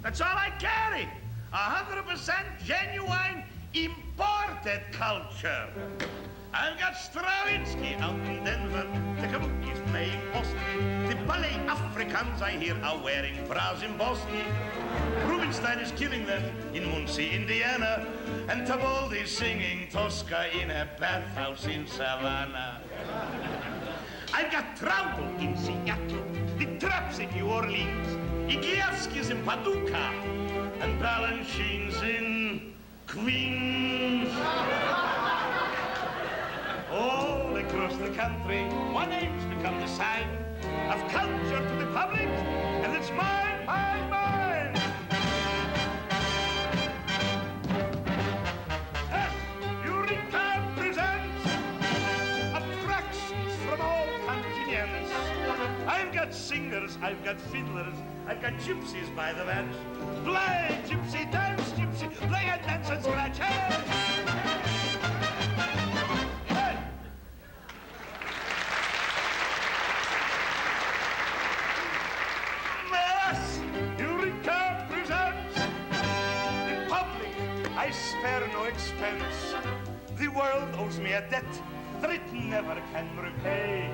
That's all I carry. 100% genuine imported culture. I've got Stravinsky out in Denver. The Kabuki's playing Boston. The ballet Africans I hear are wearing bras in Boston. Rubinstein is killing them in Muncie, Indiana. And Tabaldi's singing Tosca in a bathhouse in Savannah. I've got Traudel in Seattle, the Traps in New Orleans, Igievskis in Paducah, and Balanchines in Queens. All across the country, one name's become the sign of culture to the public, and it's mine, mine, mine. Eureka presents attractions from all continents. I've got singers, I've got fiddlers, I've got gypsies by the bench. Play, gypsy, dance, gypsy, play and dance and scratch. Hey! Eureka presents in public. I spare no expense. The world owes me a debt that it never can repay,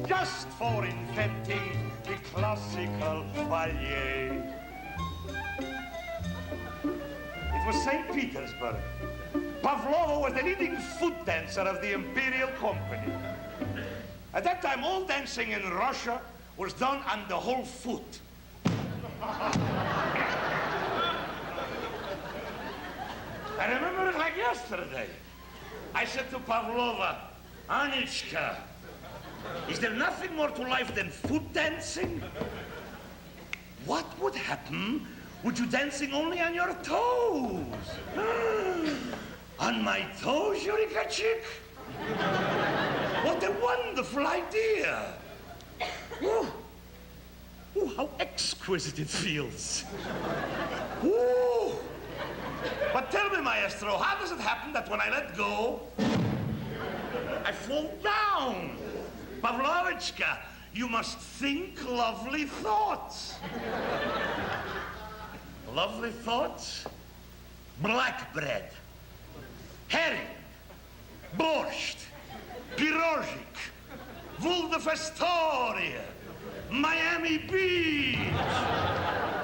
just for inventing the classical ballet. It was St. Petersburg. Pavlova was the leading foot dancer of the Imperial Company. At that time, all dancing in Russia was done on the whole foot. I remember it like yesterday. I said to Pavlova, Anichka, is there nothing more to life than foot dancing? What would happen would you dancing only on your toes? On my toes, Eureka chick? What a wonderful idea. Ooh. Ooh, how exquisite it feels. Ooh. But tell me, Maestro, how does it happen that when I let go, I fall down? Pavlovichka, you must think lovely thoughts. Lovely thoughts? Black bread, herring, borscht, pirozhik, Vulda-Festoria, Miami Beach.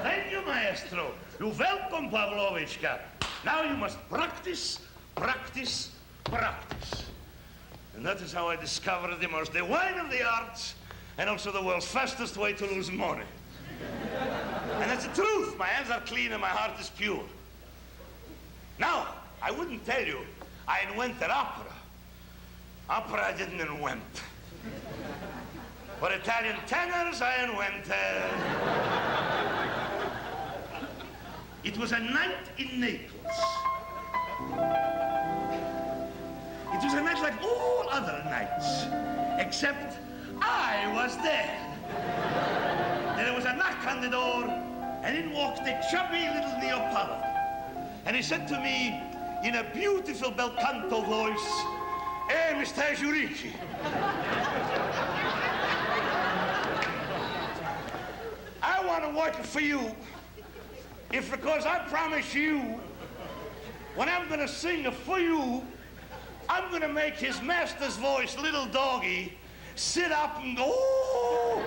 Thank you, Maestro. You're welcome, Pavlovichka. Now you must practice, practice, practice. And that is how I discovered the most divine of the arts and also the world's fastest way to lose money. And that's the truth. My hands are clean and my heart is pure. Now, I wouldn't tell you I invented opera. Opera I didn't invent. For Italian tenors, I invented. It was a night in Naples. It was a night like all other nights, except I was there. There was a knock on the door, and in walked a chubby little Neapolitan. And he said to me in a beautiful bel canto voice, "Hey, Mr. Giurichi." I want to work for you if because I promise you when I'm going to sing for you, I'm going to make his master's voice, little doggy, sit up and go, "Oh!"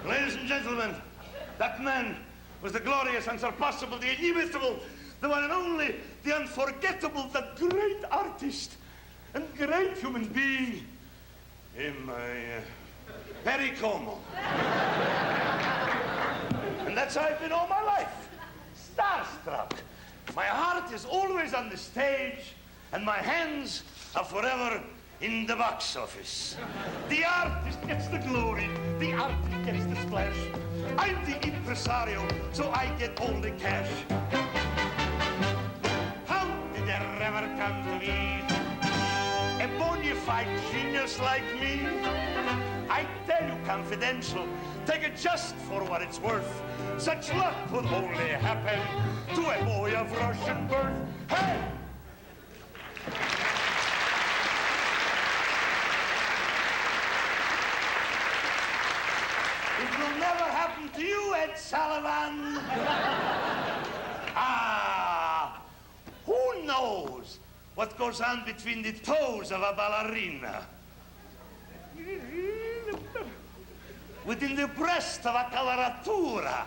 Ladies and gentlemen, that man was the glorious, unsurpassable, the inimitable, the one and only, the unforgettable, the great artist and great human being, Perry Como. And that's how I've been all my life, starstruck. My heart is always on the stage, and my hands are forever in the box office. The artist gets the glory, the artist gets the splash. I'm the impresario, so I get all the cash. How did there ever come to be a bona fide genius like me? I tell you confidential, take it just for what it's worth. Such luck would only happen to a boy of Russian birth. Hey! It will never happen to you, Ed Sullivan. Who knows what goes on between the toes of a ballerina? Within the breast of a coloratura,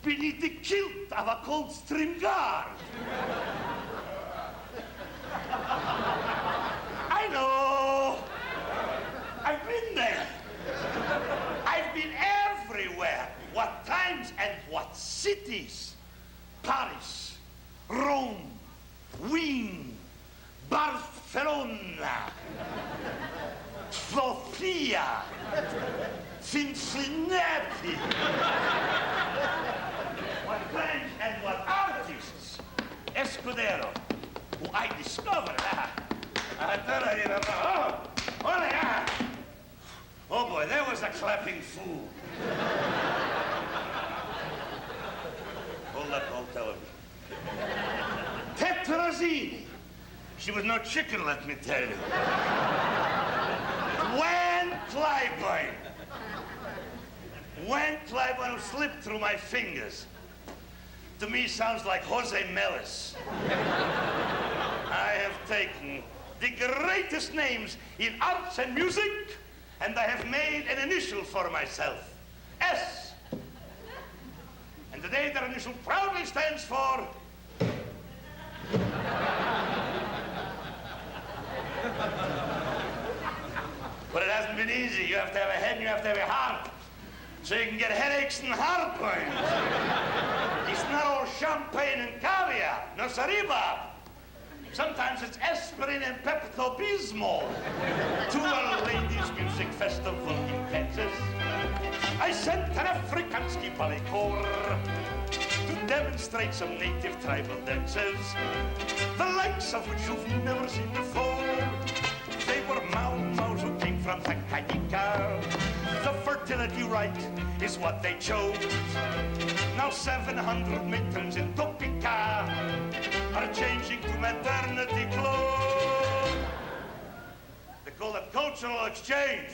beneath the kilt of a Coldstream Guard. I know. I've been there. I've been everywhere. What times and what cities? Paris, Rome, Wien, Barcelona, Sofia, Cincinnati. What times and what artists? Escudero, who I discovered. Oh boy, there was a clapping fool. Hold up, old television. Tetrazzini. She was no chicken, let me tell you. When Clyburn. When Clyburn slipped through my fingers. To me, sounds like Jose Melis. I have taken the greatest names in arts and music, and I have made an initial for myself. S. And today that initial proudly stands for... But it hasn't been easy. You have to have a head and you have to have a heart. So you can get headaches and heartburns. It's not all champagne and caviar. No, Sariba. Sometimes it's aspirin and Pepto-Bismol. To a ladies' music festival in Texas, I sent an Afrikansky ballet corps to demonstrate some native tribal dances, the likes of which you've never seen before. They were Mau-Maus who came from Tanganyika. The fertility rite is what they chose. Now 700 matrons in Topeka are changing to maternity clothes. They call it cultural exchange.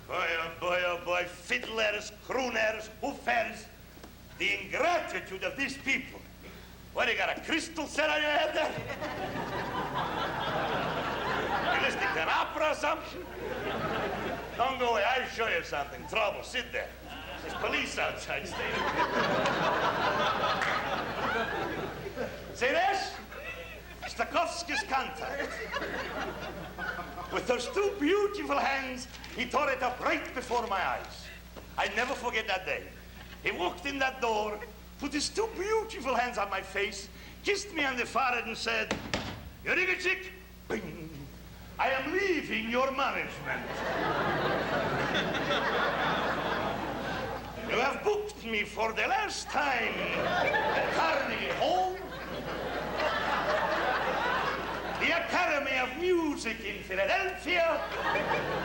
Boy, oh boy, oh boy, fiddlers, crooners, hoofers, the ingratitude of these people. What, you got a crystal set on your head there? You listening to an opera or something? Don't go away, I'll show you something. Trouble, sit there. There's police outside. Stay there. See this? Stokowski's contact. With those two beautiful hands, he tore it up right before my eyes. I never forget that day. He walked in that door, put his two beautiful hands on my face, kissed me on the forehead and said, Yurigachik, bing, I am leaving your management. You have booked me for the last time at Carnegie Hall, the Academy of Music in Philadelphia,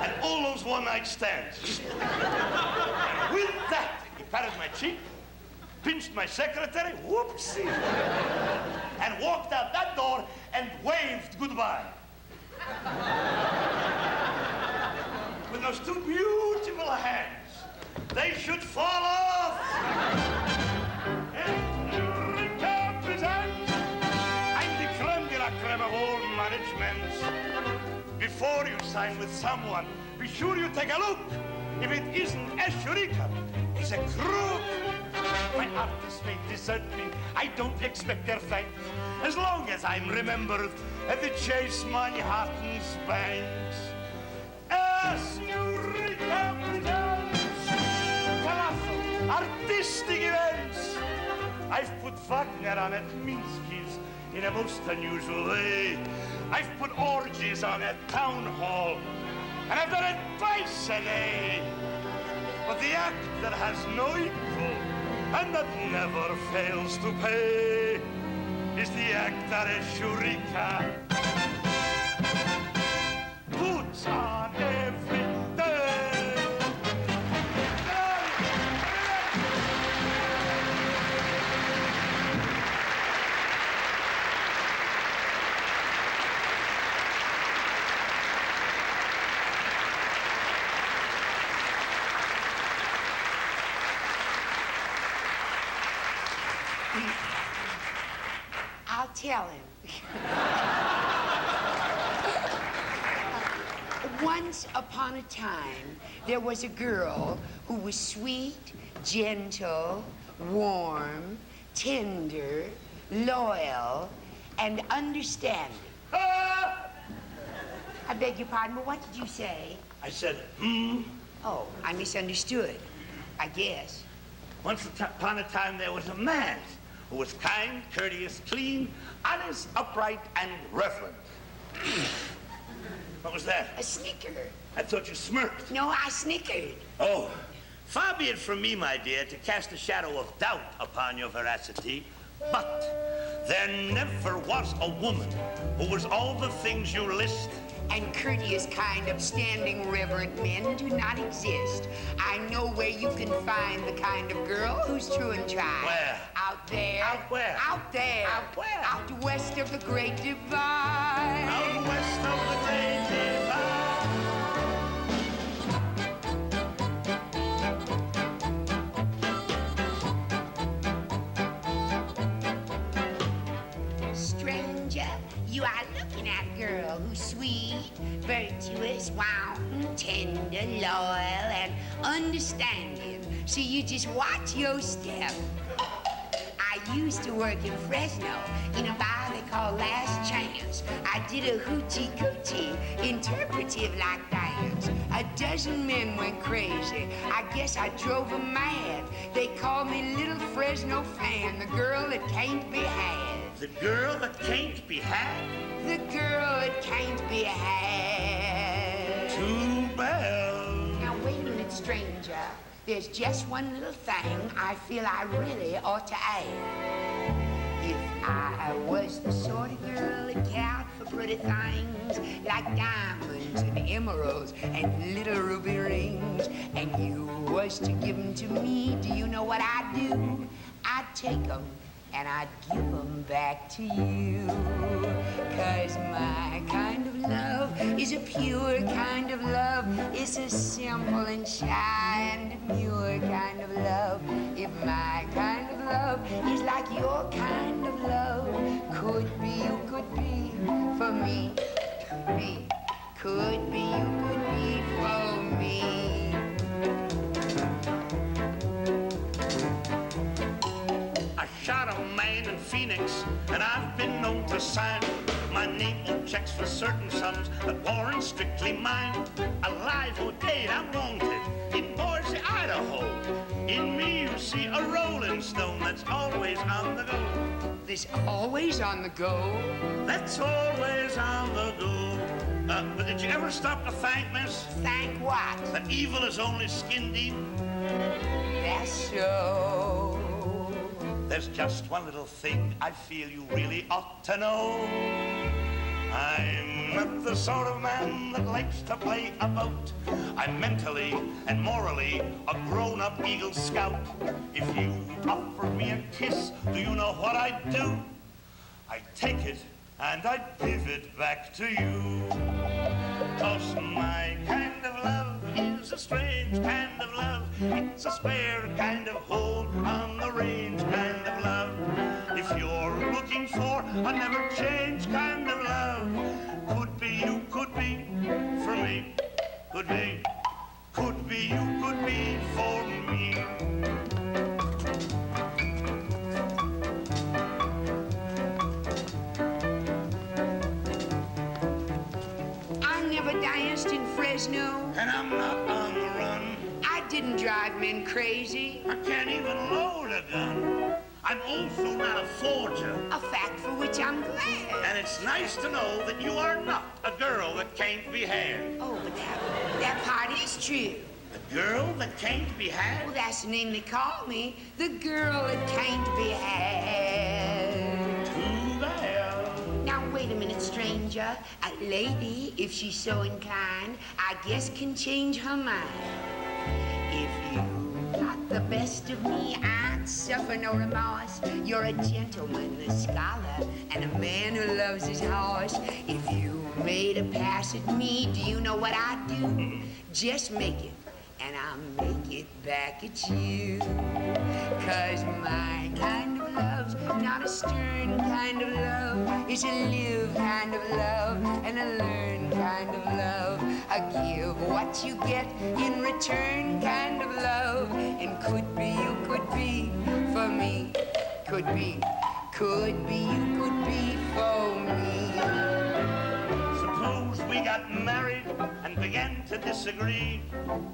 and all those one-night stands. And with that, he patted my cheek, pinched my secretary, whoopsie, and walked out that door and waved goodbye. With those two beautiful hands, they should fall off. And Eureka presents, I'm the creme de la creme of all managements. Before you sign with someone, be sure you take a look. If it isn't Eureka, he's a crook. My artists may desert me, I don't expect their thanks, as long as I'm remembered at the Chase Manhattan's banks. As Eureka presents colossal artistic events, I've put Wagner on at Minsky's in a most unusual way. I've put orgies on at town hall, and I've done it twice a day. But the act that has no equal and that never fails to pay is the act that a Shurika puts on every day. I'll tell him. Once upon a time, there was a girl who was sweet, gentle, warm, tender, loyal, and understanding. Ah! I beg your pardon, but what did you say? I said, Oh, I misunderstood, I guess. Once upon a time, there was a man who was kind, courteous, clean, honest, upright, and reverent. What was that? A snicker. I thought you smirked. No, I snickered. Oh, far be it from me, my dear, to cast a shadow of doubt upon your veracity, but there never was a woman who was all the things you list. And courteous, kind, upstanding, reverent men do not exist. I know where you can find the kind of girl who's true and tried. Where? Out there. Out where? Out there. Out where? Out west of the Great Divide. Out west of the Great Divide. Stranger, you are looking at a girl who's sweet, virtuous, wanton, tender, loyal, and understanding. So you just watch your step. I used to work in Fresno in a bar they call Last Chance. I did a hoochie-coochie, interpretive like dance. A dozen men went crazy. I guess I drove them mad. They called me Little Fresno Fan, the girl that can't be had. The girl that can't be had? The girl that can't be had. Too bad. Now, wait a minute, stranger. There's just one little thing I feel I really ought to add. If I was the sort of girl that cared for pretty things like diamonds and emeralds and little ruby rings, and you was to give them to me, do you know what I'd do? I'd take them and I'd give them back to you. 'Cause my kind of love is a pure kind of love. It's a simple and shy and demure kind of love. If my kind of love is like your kind of love, could be, you could be for me. Me. Could be, you could be for me. Shot a man in Phoenix, and I've been known to sign my name on checks for certain sums that weren't strictly mine. Alive or dead, I'm wanted in Boise, Idaho. In me, you see a rolling stone that's always on the go. This always on the go? That's always on the go. But did you ever stop to thank, miss? Thank what? That evil is only skin deep. That's so. There's just one little thing I feel you really ought to know. I'm not the sort of man that likes to play about. I'm mentally and morally a grown-up Eagle Scout. If you offered me a kiss, do you know what I'd do? I'd take it and I'd give it back to you. 'Cause my kind of love is a strange kind of love. It's a spare kind of hold on the range kind of love. If you're looking for a never change kind of love, could be, you could be for me. Could be, you could be for me. Danced in Fresno. And I'm not on the run. I didn't drive men crazy. I can't even load a gun. I'm also not a forger. A fact for which I'm glad. And it's nice to know that you are not a girl that can't be had. Oh, but that part is true. A girl that can't be had? Well, that's the name they call me. The girl that can't be had. Too bad. Now, wait a minute, stranger. A lady, if she's so inclined, I guess can change her mind. If you got the best of me, I'd suffer no remorse. You're a gentleman, a scholar, and a man who loves his horse. If you made a pass at me, do you know what I'd do? Just make it, and I'll make it back at you. 'Cause my kind of love's not a stern kind of love. It's a live kind of love and a learn kind of love. A give what you get in return kind of love. And could be you could be for me. Could be you could be for me. Suppose we got married and began to disagree.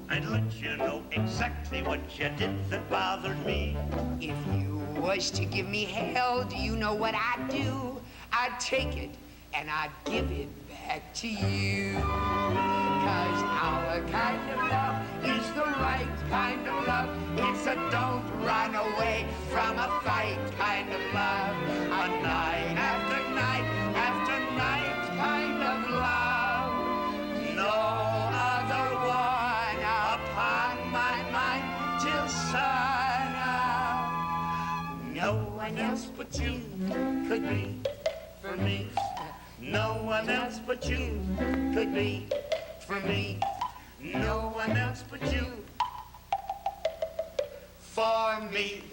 I'd let you know exactly what you did that bothered me. If you was to give me hell, do you know what I'd do? I'd take it and I'd give it back to you. 'Cause our kind of love is the right kind of love. It's a don't run away from a fight kind of love. A night after night after night kind of love. No other one upon my mind till sun up. No one else but you could be for me. No one else but you could be for me. No one else but you for me.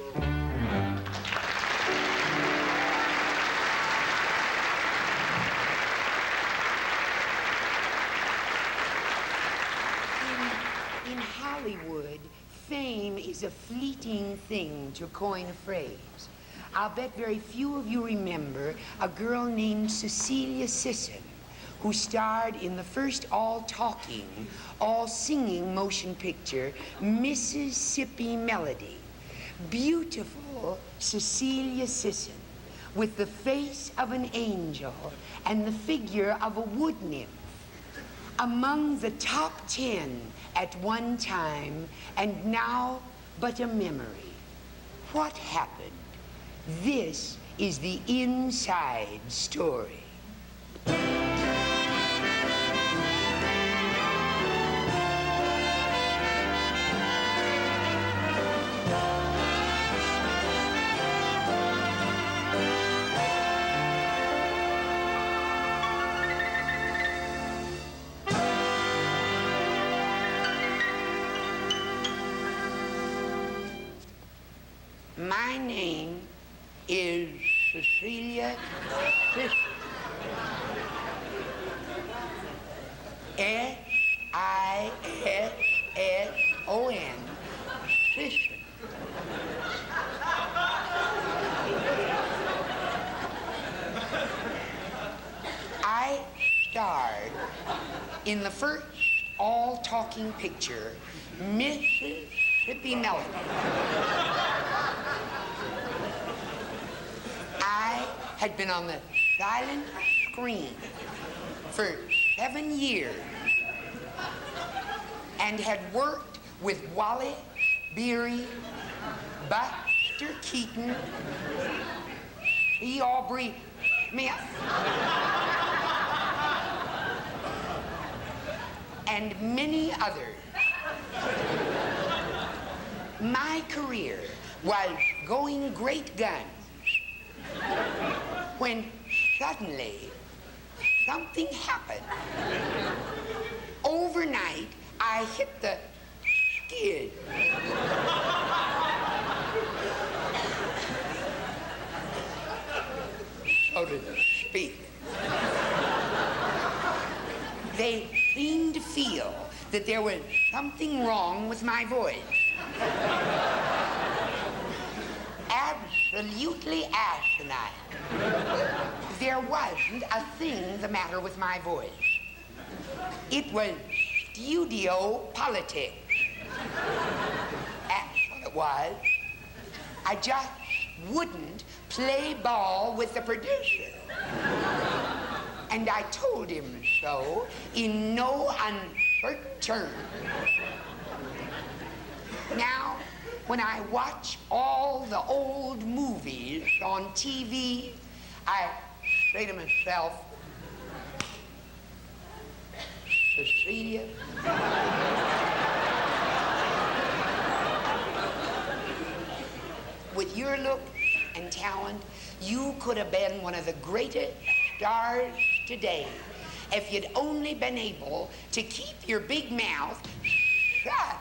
In Hollywood, fame is a fleeting thing, to coin a phrase. I'll bet very few of you remember a girl named Cecilia Sisson, who starred in the first all-talking, all-singing motion picture, Mississippi Melody. Beautiful Cecilia Sisson, with the face of an angel and the figure of a wood nymph. Among the top 10 at one time, and now but a memory. What happened? This is the inside story. My name is Cecilia Sisson. S-I-S-S-O-N. Sisson. I starred in the first all-talking picture, Mississippi Melody. I had been on the silent screen for 7 years and had worked with Wally Beery, Buster Keaton, C. Aubrey Smith, and many others. My career was going great guns when suddenly something happened. Overnight, I hit the skid. So to speak. They seemed to feel that there was something wrong with my voice. Absolutely asinine. There wasn't a thing the matter with my voice. It was studio politics. That's what it was. I just wouldn't play ball with the producer. And I told him so in no uncertain terms. Now, when I watch all the old movies on TV, I say to myself, Cecilia, with your look and talent, you could have been one of the greatest stars today if you'd only been able to keep your big mouth shut.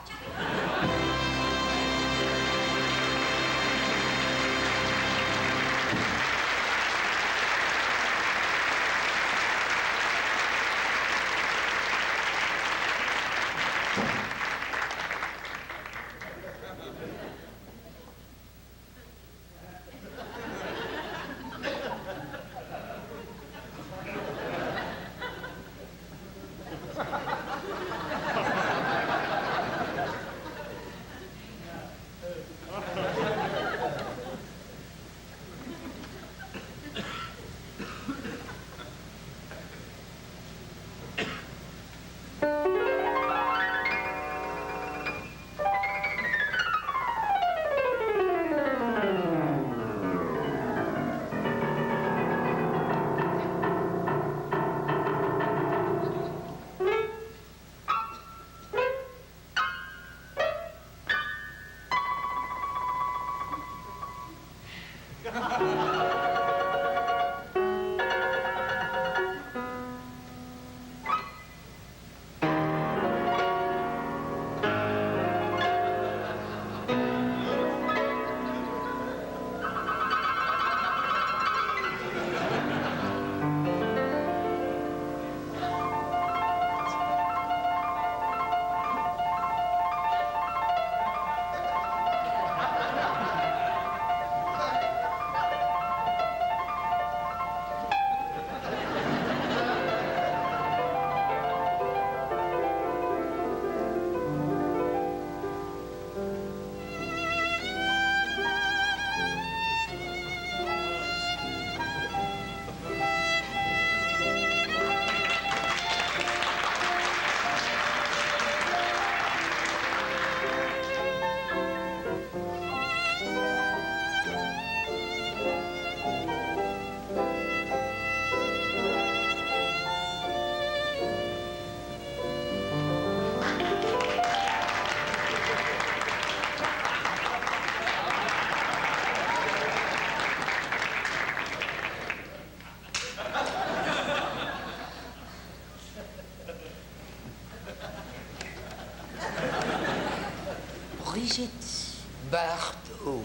Brigitte Bardot,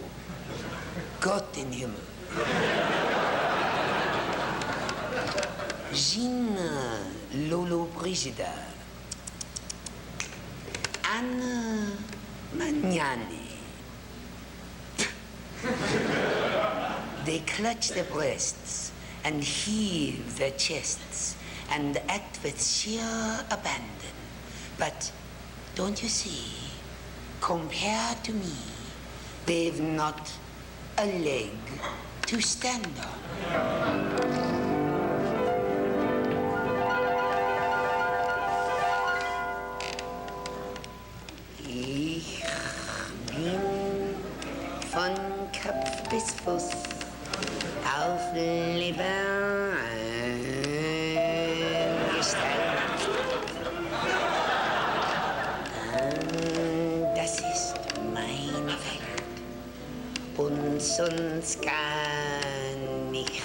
Gott in Himmel. Jean Lolo Brigida. Anna Magnani. They clutch their breasts and heave their chests and act with sheer abandon. But don't you see, compared to me, they've not a leg to stand on. Ich bin von Kopf bis Fuß auf Leben eingestellt. Das ist meine Welt und sonst gar nicht.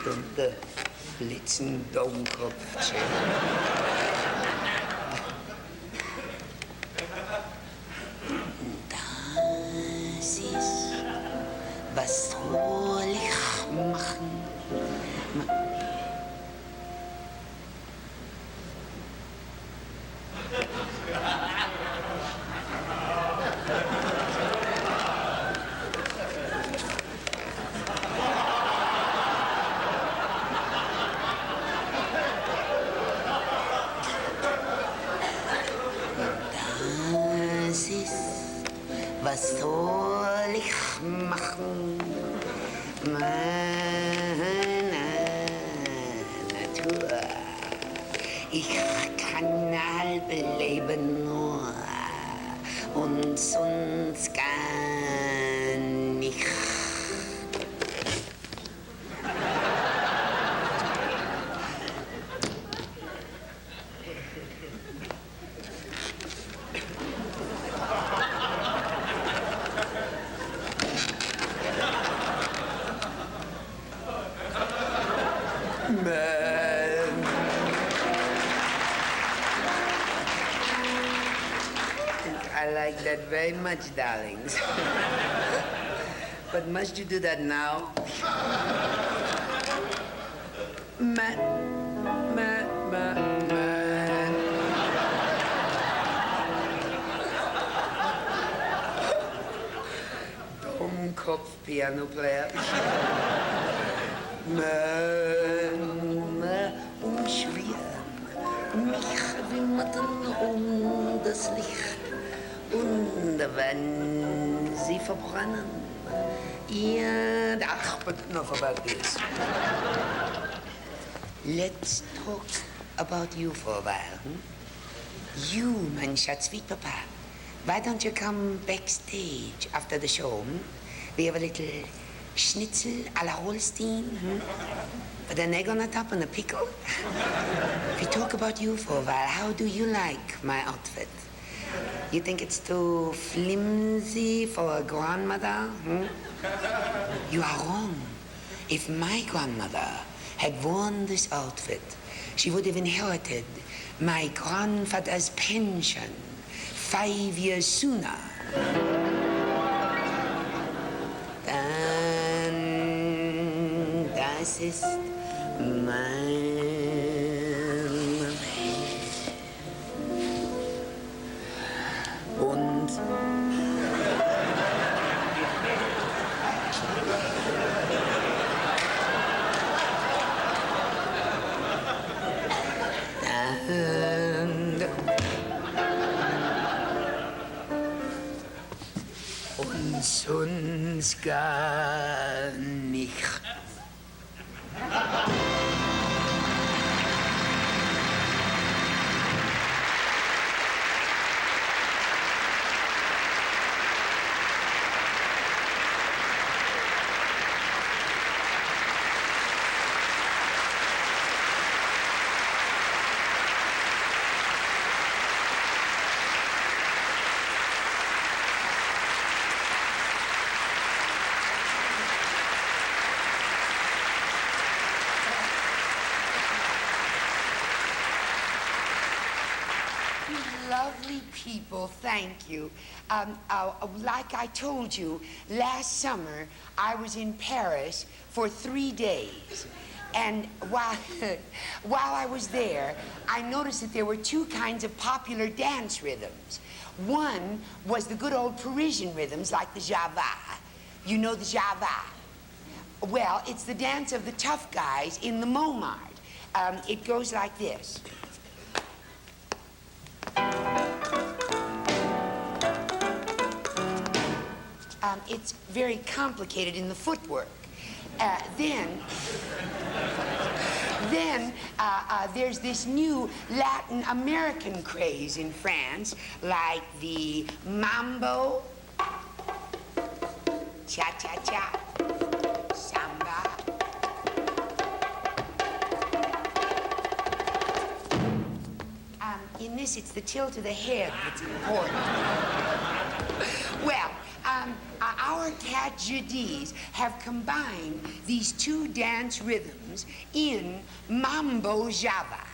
Dumme, blitzend Dummkopfchen. Das ist, was soll ich machen? Natur. Ich kann halbe Leben nur und sonst gar nicht. I like that very much, darlings. But must you do that now? Man. Dummkopf, Piano Player. Umschwirren, mich wimmerten das Licht. Und wenn sie verbrennen, ihr... Ach, but enough about this. Let's talk about you for a while. You, mein Schatz, sweet papa. Why don't you come backstage after the show? We have a little schnitzel à la Holstein. With an egg on the top and a pickle. We talk about you for a while. How do you like my outfit? You think it's too flimsy for a grandmother? You are wrong. If my grandmother had worn this outfit, she would have inherited my grandfather's pension 5 years sooner. Dann, das ist mein und sonst gar nicht. Lovely people, thank you. Like I told you, last summer I was in Paris for 3 days. And while I was there, I noticed that there were 2 kinds of popular dance rhythms. One was the good old Parisian rhythms like the Java. You know the Java? Well, it's the dance of the tough guys in the Montmartre. It goes like this. It's very complicated in the footwork. Then there's this new Latin American craze in France, like the mambo, cha-cha-cha, samba. In this, it's the tilt of the head that's important. Well, our cat Jadis have combined these 2 dance rhythms in Mambo Java.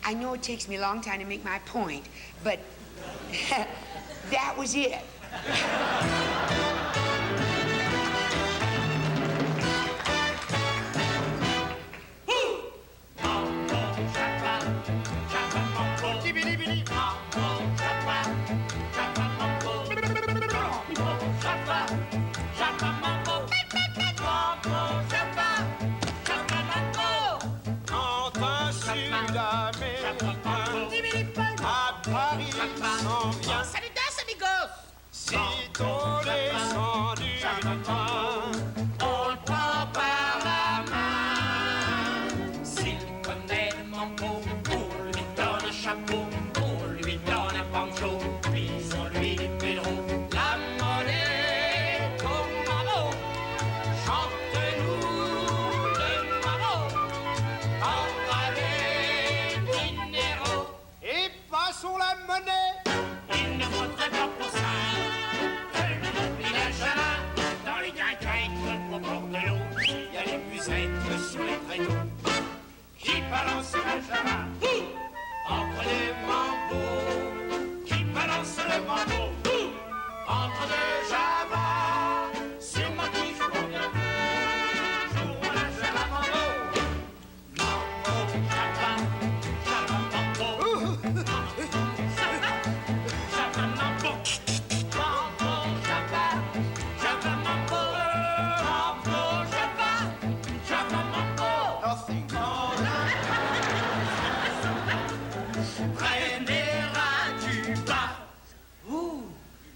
I know it takes me a long time to make my point, but that was it. Saludos, amigos! Si ton être sur les tréteaux, qui balance la java, entre les mambots, qui balance le mambo, entre deux java, sur ma tige, joue la java mambo, mambo, java, java mambo, java mambo, mambo, java, java mambo, mambo, java, java mambo. Nothing Traîneras-tu pas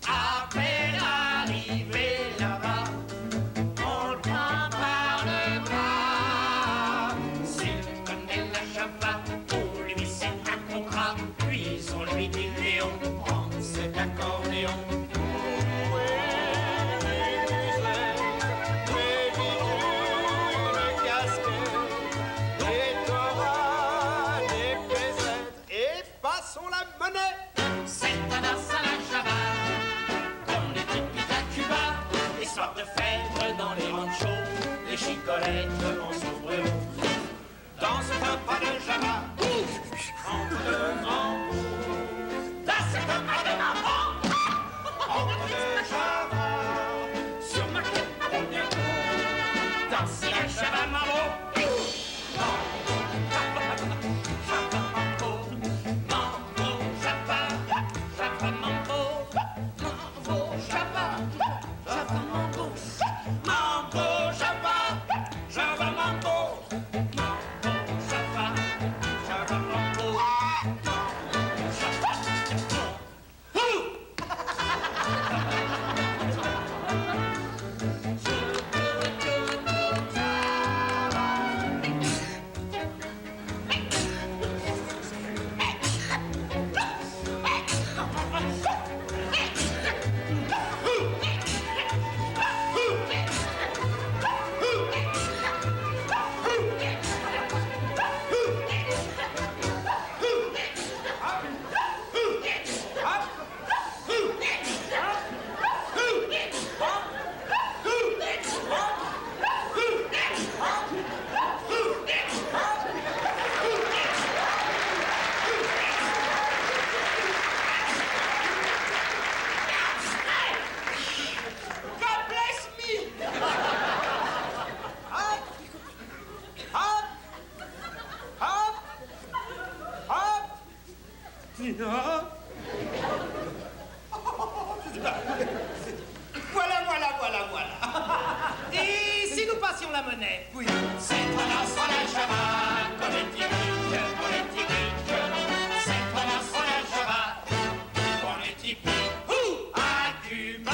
à peine arrivé là-bas, on le prend par le bras. S'il connaît la java, pour lui c'est un contrat, puis on lui dit Léon, prends cet accordéon. Passons la monnaie. C'est un danse à la java, comme les typiques à Cuba, les soirs de fête dans les ranchos, les chicolettes en sombreau. Danse un pas de java, entre deux mambo. Danse un pas de mambo, entre deux java, sur ma tête pour bientôt. Danse la java mambo. Voilà. Et si nous passions la monnaie? Oui. C'est un danse à la java, comme les typiques, c'est un danse à la java, comme les typiques, à Cuba.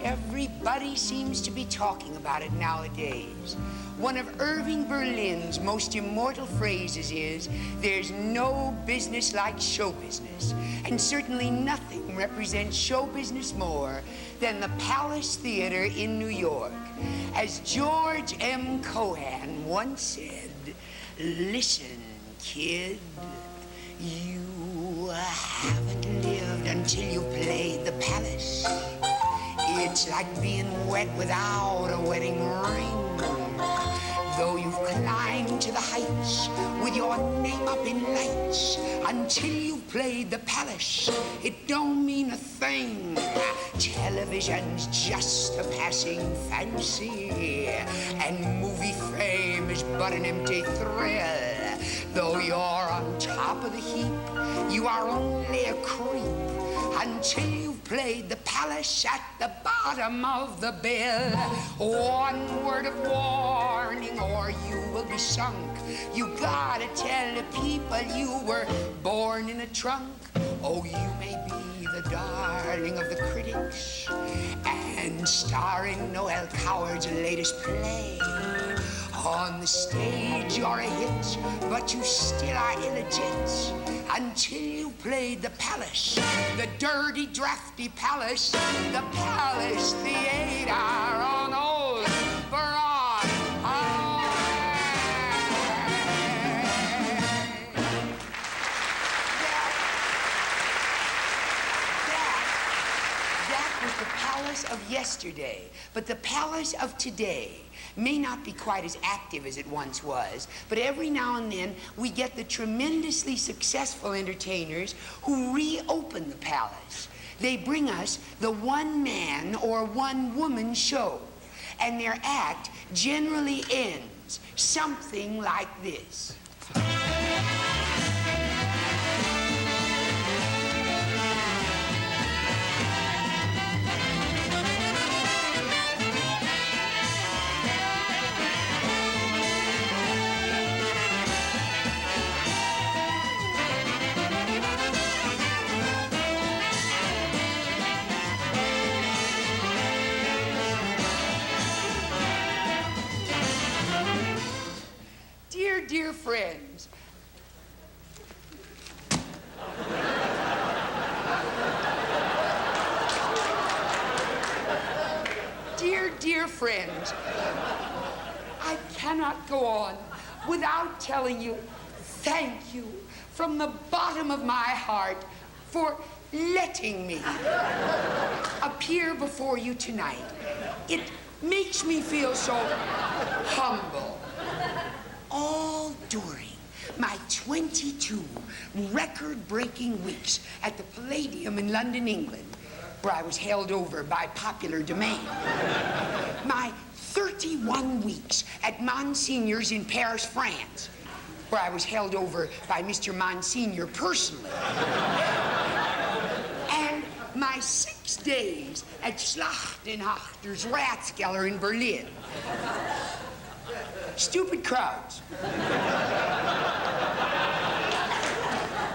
Everybody seems to be talking about it nowadays. One of Irving Berlin's most immortal phrases is, there's no business like show business. And certainly nothing represents show business more than the Palace Theater in New York. As George M. Cohan once said, listen, kid, you haven't lived until you played the Palace. It's like being wed without a wedding ring. Though you've climbed to the heights with your name up in lights, Until you've played the palace, it don't mean a thing. Television's just a passing fancy, and movie fame is but an empty thrill. Though you're on top of the heap, you are only a creep until you've played the palace at the bottom of the bill. One word of warning or you will be sunk. You gotta tell the people you were born in a trunk. Oh, you may be the darling of the critics and starring Noel Coward's latest play. On the stage you're a hit, but you still are illegit until you played the palace, the dirty, drafty palace, the Palace Theater on Old Broadway. That was the palace of yesterday, but the palace of today may not be quite as active as it once was, but every now and then we get the tremendously successful entertainers who reopen the palace. They bring us the one-man or one-woman show, and their act generally ends something like this. Dear friends, dear friends, I cannot go on without telling you thank you from the bottom of my heart for letting me appear before you tonight. It makes me feel so humble. All during my 22 record-breaking weeks at the Palladium in London, England, where I was held over by popular demand, my 31 weeks at Monsignor's in Paris, France, where I was held over by Mr. Monsignor personally, and my 6 days at Schlachtenachter's Ratskeller in Berlin. Stupid crowds.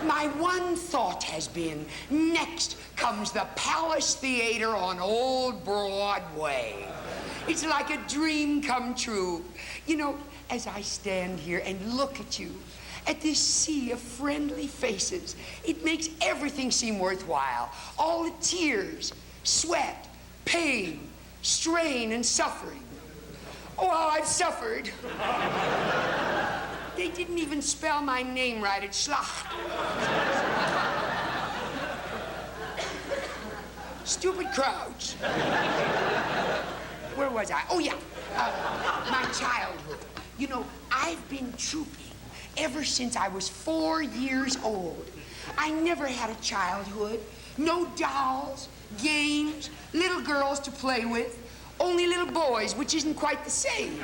My one thought has been, next comes the Palace Theater on Old Broadway. It's like a dream come true. You know, as I stand here and look at you, at this sea of friendly faces, it makes everything seem worthwhile. All the tears, sweat, pain, strain, and suffering. Oh, how I've suffered. They didn't even spell my name right at Schlacht. Stupid crowds. Where was I? Oh, yeah. My childhood. You know, I've been trooping ever since I was 4 years old. I never had a childhood. No dolls, games, little girls to play with. Only little boys, which isn't quite the same.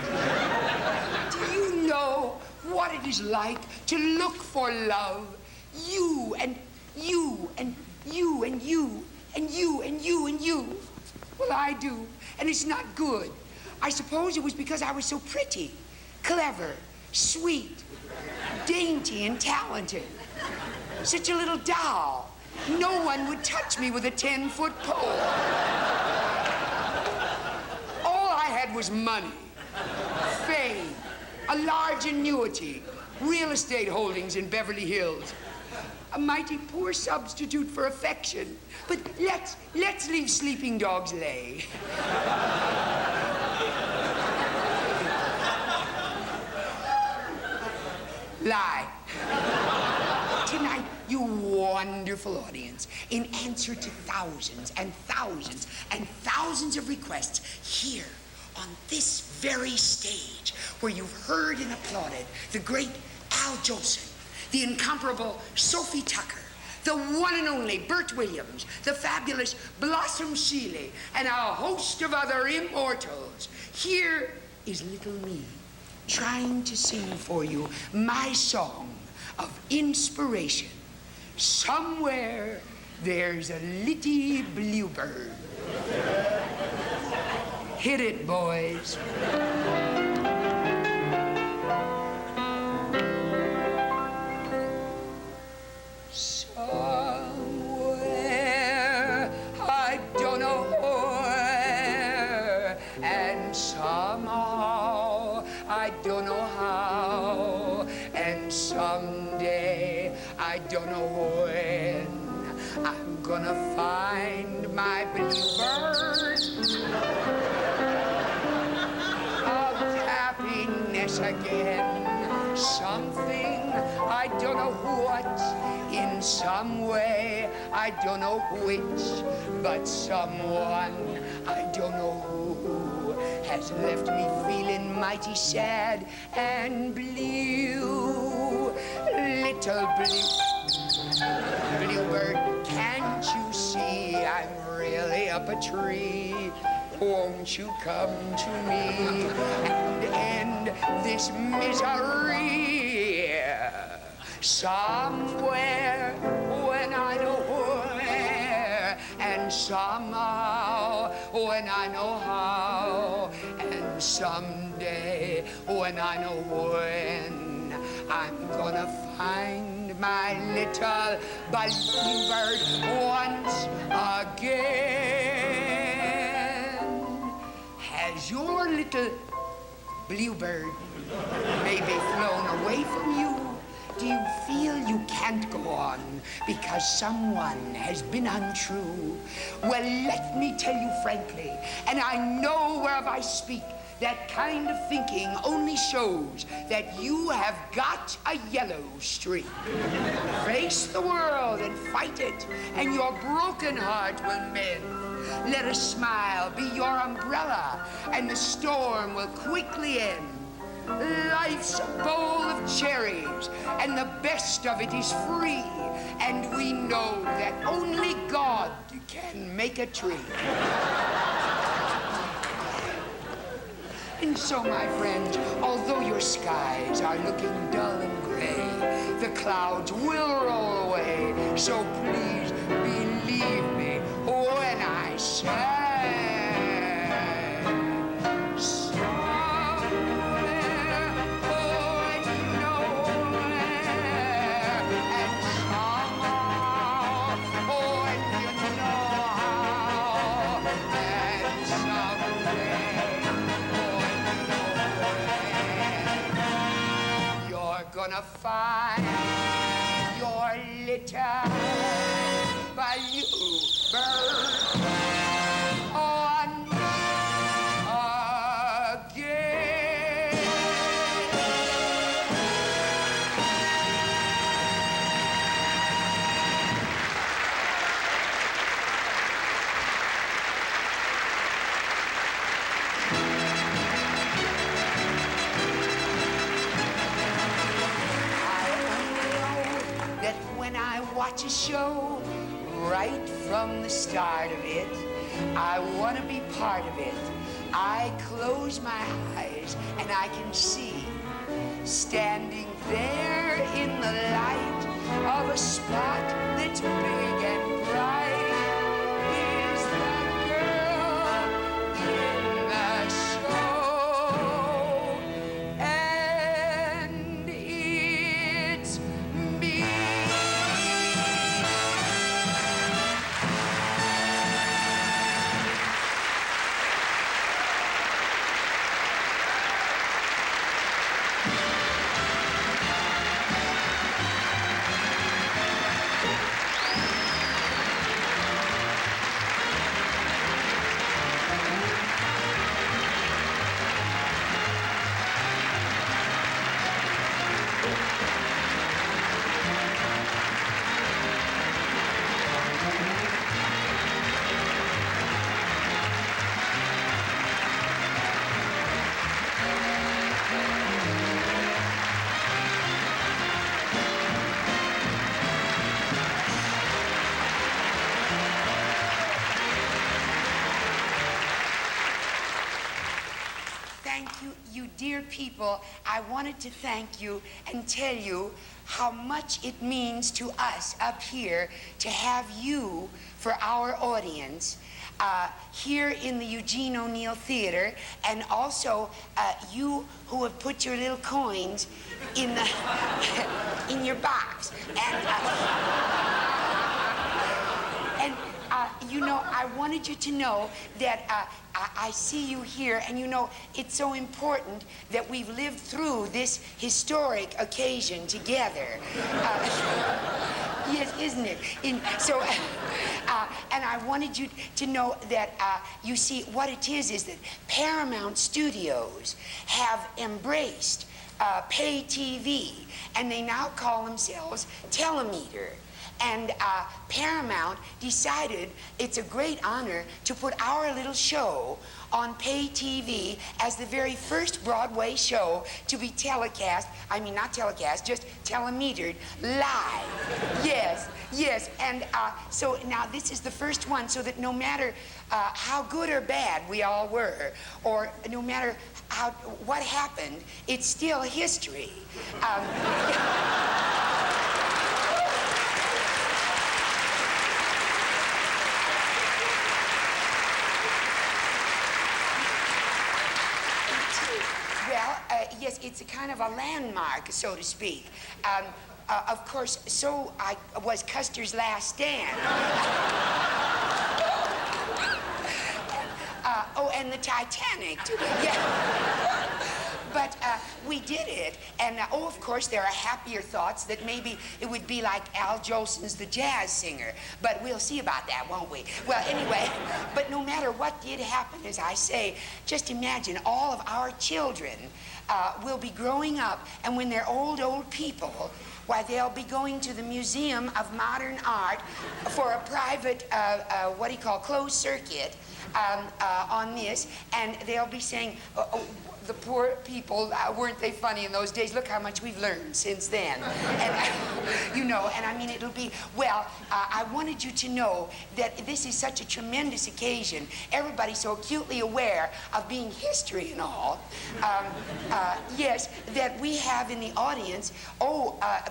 Do you know what it is like to look for love? You and you and you and you and you and you and you. Well, I do, and it's not good. I suppose it was because I was so pretty, clever, sweet, dainty, and talented. Such a little doll. No one would touch me with a 10-foot pole. Was money, fame, a large annuity, real estate holdings in Beverly Hills. A mighty poor substitute for affection. But let's leave sleeping dogs lay. Lie. Tonight, you wonderful audience, in answer to thousands and thousands and thousands of requests here on this very stage where you've heard and applauded the great Al Jolson, the incomparable Sophie Tucker, the one and only Bert Williams, the fabulous Blossom Seeley, and a host of other immortals. Here is little me, trying to sing for you my song of inspiration. Somewhere there's a little bluebird. Hit it, boys. Somewhere, I don't know where, and somehow, I don't know how, and someday, I don't know when, I'm gonna find my bluebird of happiness again. Something, I don't know what, in some way, I don't know which, but someone, I don't know who, has left me feeling mighty sad and blue. Little bluebird, can't you see I'm really up a tree? Won't you come to me and end this misery? Somewhere, when I know where, and somehow, when I know how, and someday, when I know when, I'm gonna find my little bluebird once again. Has your little bluebird maybe flown away from you? Do you feel you can't go on because someone has been untrue? Well, let me tell you frankly, and I know whereof I speak, that kind of thinking only shows that you have got a yellow streak. Face the world and fight it, and your broken heart will mend. Let a smile be your umbrella, and the storm will quickly end. Life's a bowl of cherries, and the best of it is free. And we know that only God can make a tree. And so, my friends, although your skies are looking dull and gray, the clouds will roll away. So please believe me when I say, gonna find your little bluebird on again. Watch a show right from the start of it. I want to be part of it. I close my eyes and I can see, standing there in the light of a spot that's big and bright, is the girl in the show, and it's me. dear people, I wanted to thank you and tell you how much it means to us up here to have you for our audience here in the Eugene O'Neill Theater, and also you who have put your little coins in the in your box. And you know, I wanted you to know that I see you here, and you know, it's so important that we've lived through this historic occasion together. Yes, isn't it? And I wanted you to know that, you see, what it is that Paramount Studios have embraced pay TV, and they now call themselves Telemeter. And Paramount decided it's a great honor to put our little show on pay TV as the very first Broadway show to be telecast, I mean not telecast, just telemetered live. Yes, yes, and so now this is the first one, so that no matter how good or bad we all were, or no matter what happened, it's still history. Yes, it's a kind of a landmark, so to speak. Of course, so was Custer's Last Stand. Oh, and the Titanic, too. Yeah. But we did it, and oh, of course, there are happier thoughts that maybe it would be like Al Jolson's The Jazz Singer, but we'll see about that, won't we? Well, anyway, but no matter what did happen, as I say, just imagine all of our children will be growing up, and when they're old people, why, they'll be going to the Museum of Modern Art for a private, what do you call, closed circuit on this, and they'll be saying, the poor people, weren't they funny in those days? Look how much we've learned since then. And, you know, and I mean, it'll be, well, I wanted you to know that this is such a tremendous occasion. Everybody's so acutely aware of being history and all. Yes, that we have in the audience,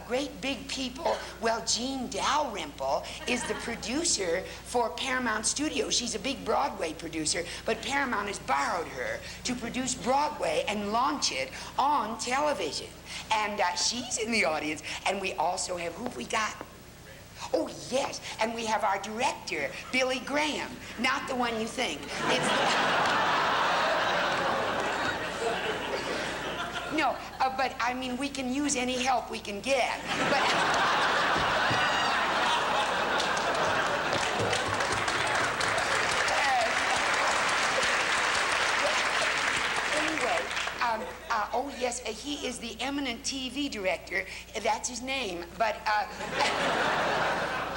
great big people. Well, Jean Dalrymple is the producer for Paramount Studios. She's a big Broadway producer, but Paramount has borrowed her to produce Broadway and launch it on television. And she's in the audience. And we also have, who have we got? Oh, yes. And we have our director, Billy Graham. Not the one you think. It's No, but I mean, we can use any help we can get. But oh, yes, he is the eminent TV director. That's his name. But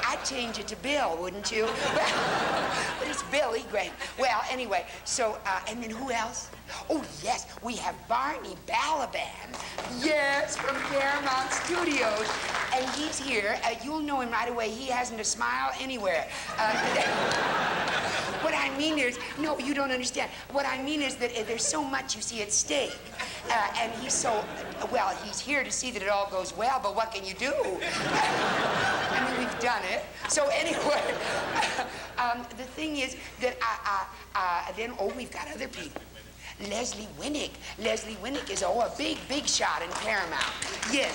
I'd change it to Bill, wouldn't you? But it's Billy Graham. Well, anyway, so, and then who else? Oh, yes, we have Barney Balaban. Yes, from Paramount Studios. And he's here. You'll know him right away. He hasn't a smile anywhere. What I mean is, no, you don't understand. What I mean is that there's so much, you see, at stake. And he's so, well, he's here to see that it all goes well, but what can you do? I mean, we've done it. So anyway, the thing is that we've got other people. Leslie Winnick. Leslie Winnick is, a big shot in Paramount. Yes.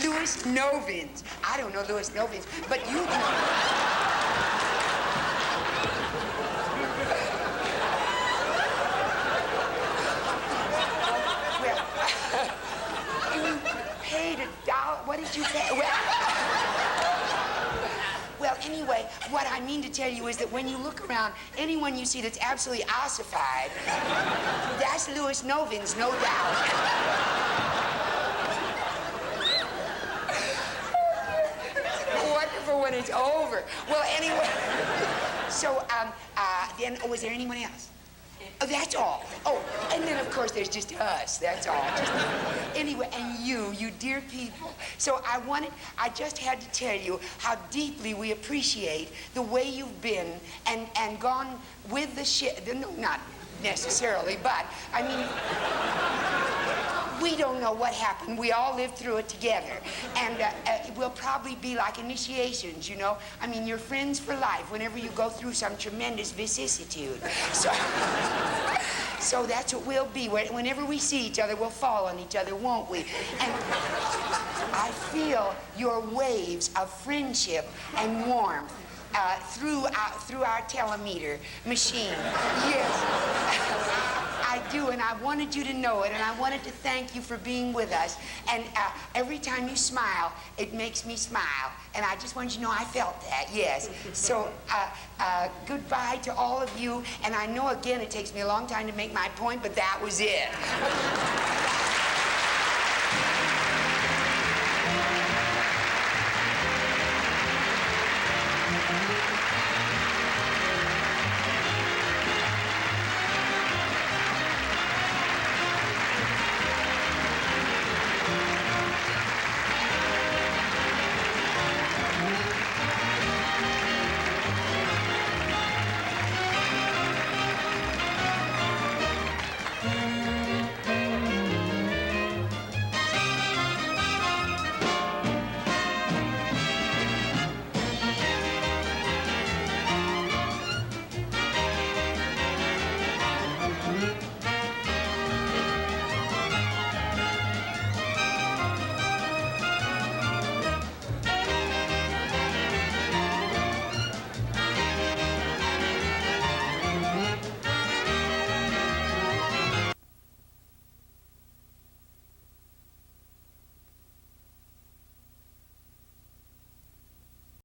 Louis Novins. I don't know Louis Novins, but you do. What did you pay? Well, anyway, what I mean to tell you is that when you look around, anyone you see that's absolutely ossified, that's Louis Novins, no doubt. It's wonderful when it's over. Well, anyway, so, then, was there anyone else? Oh, that's all. Oh, and then, of course, there's just us. That's all. Anyway, and you dear people. So I just had to tell you how deeply we appreciate the way you've been and gone with the ship. No, not necessarily, but I mean, we don't know what happened. We all lived through it together. And it will probably be like initiations, you know? I mean, you're friends for life whenever you go through some tremendous vicissitude. So that's what we'll be. Whenever we see each other, we'll fall on each other, won't we? And I feel your waves of friendship and warmth through our telemeter machine. Yes. I do, and I wanted you to know it, and I wanted to thank you for being with us. And every time you smile, it makes me smile. And I just wanted you to know I felt that, yes. So goodbye to all of you. And I know, again, it takes me a long time to make my point, but that was it.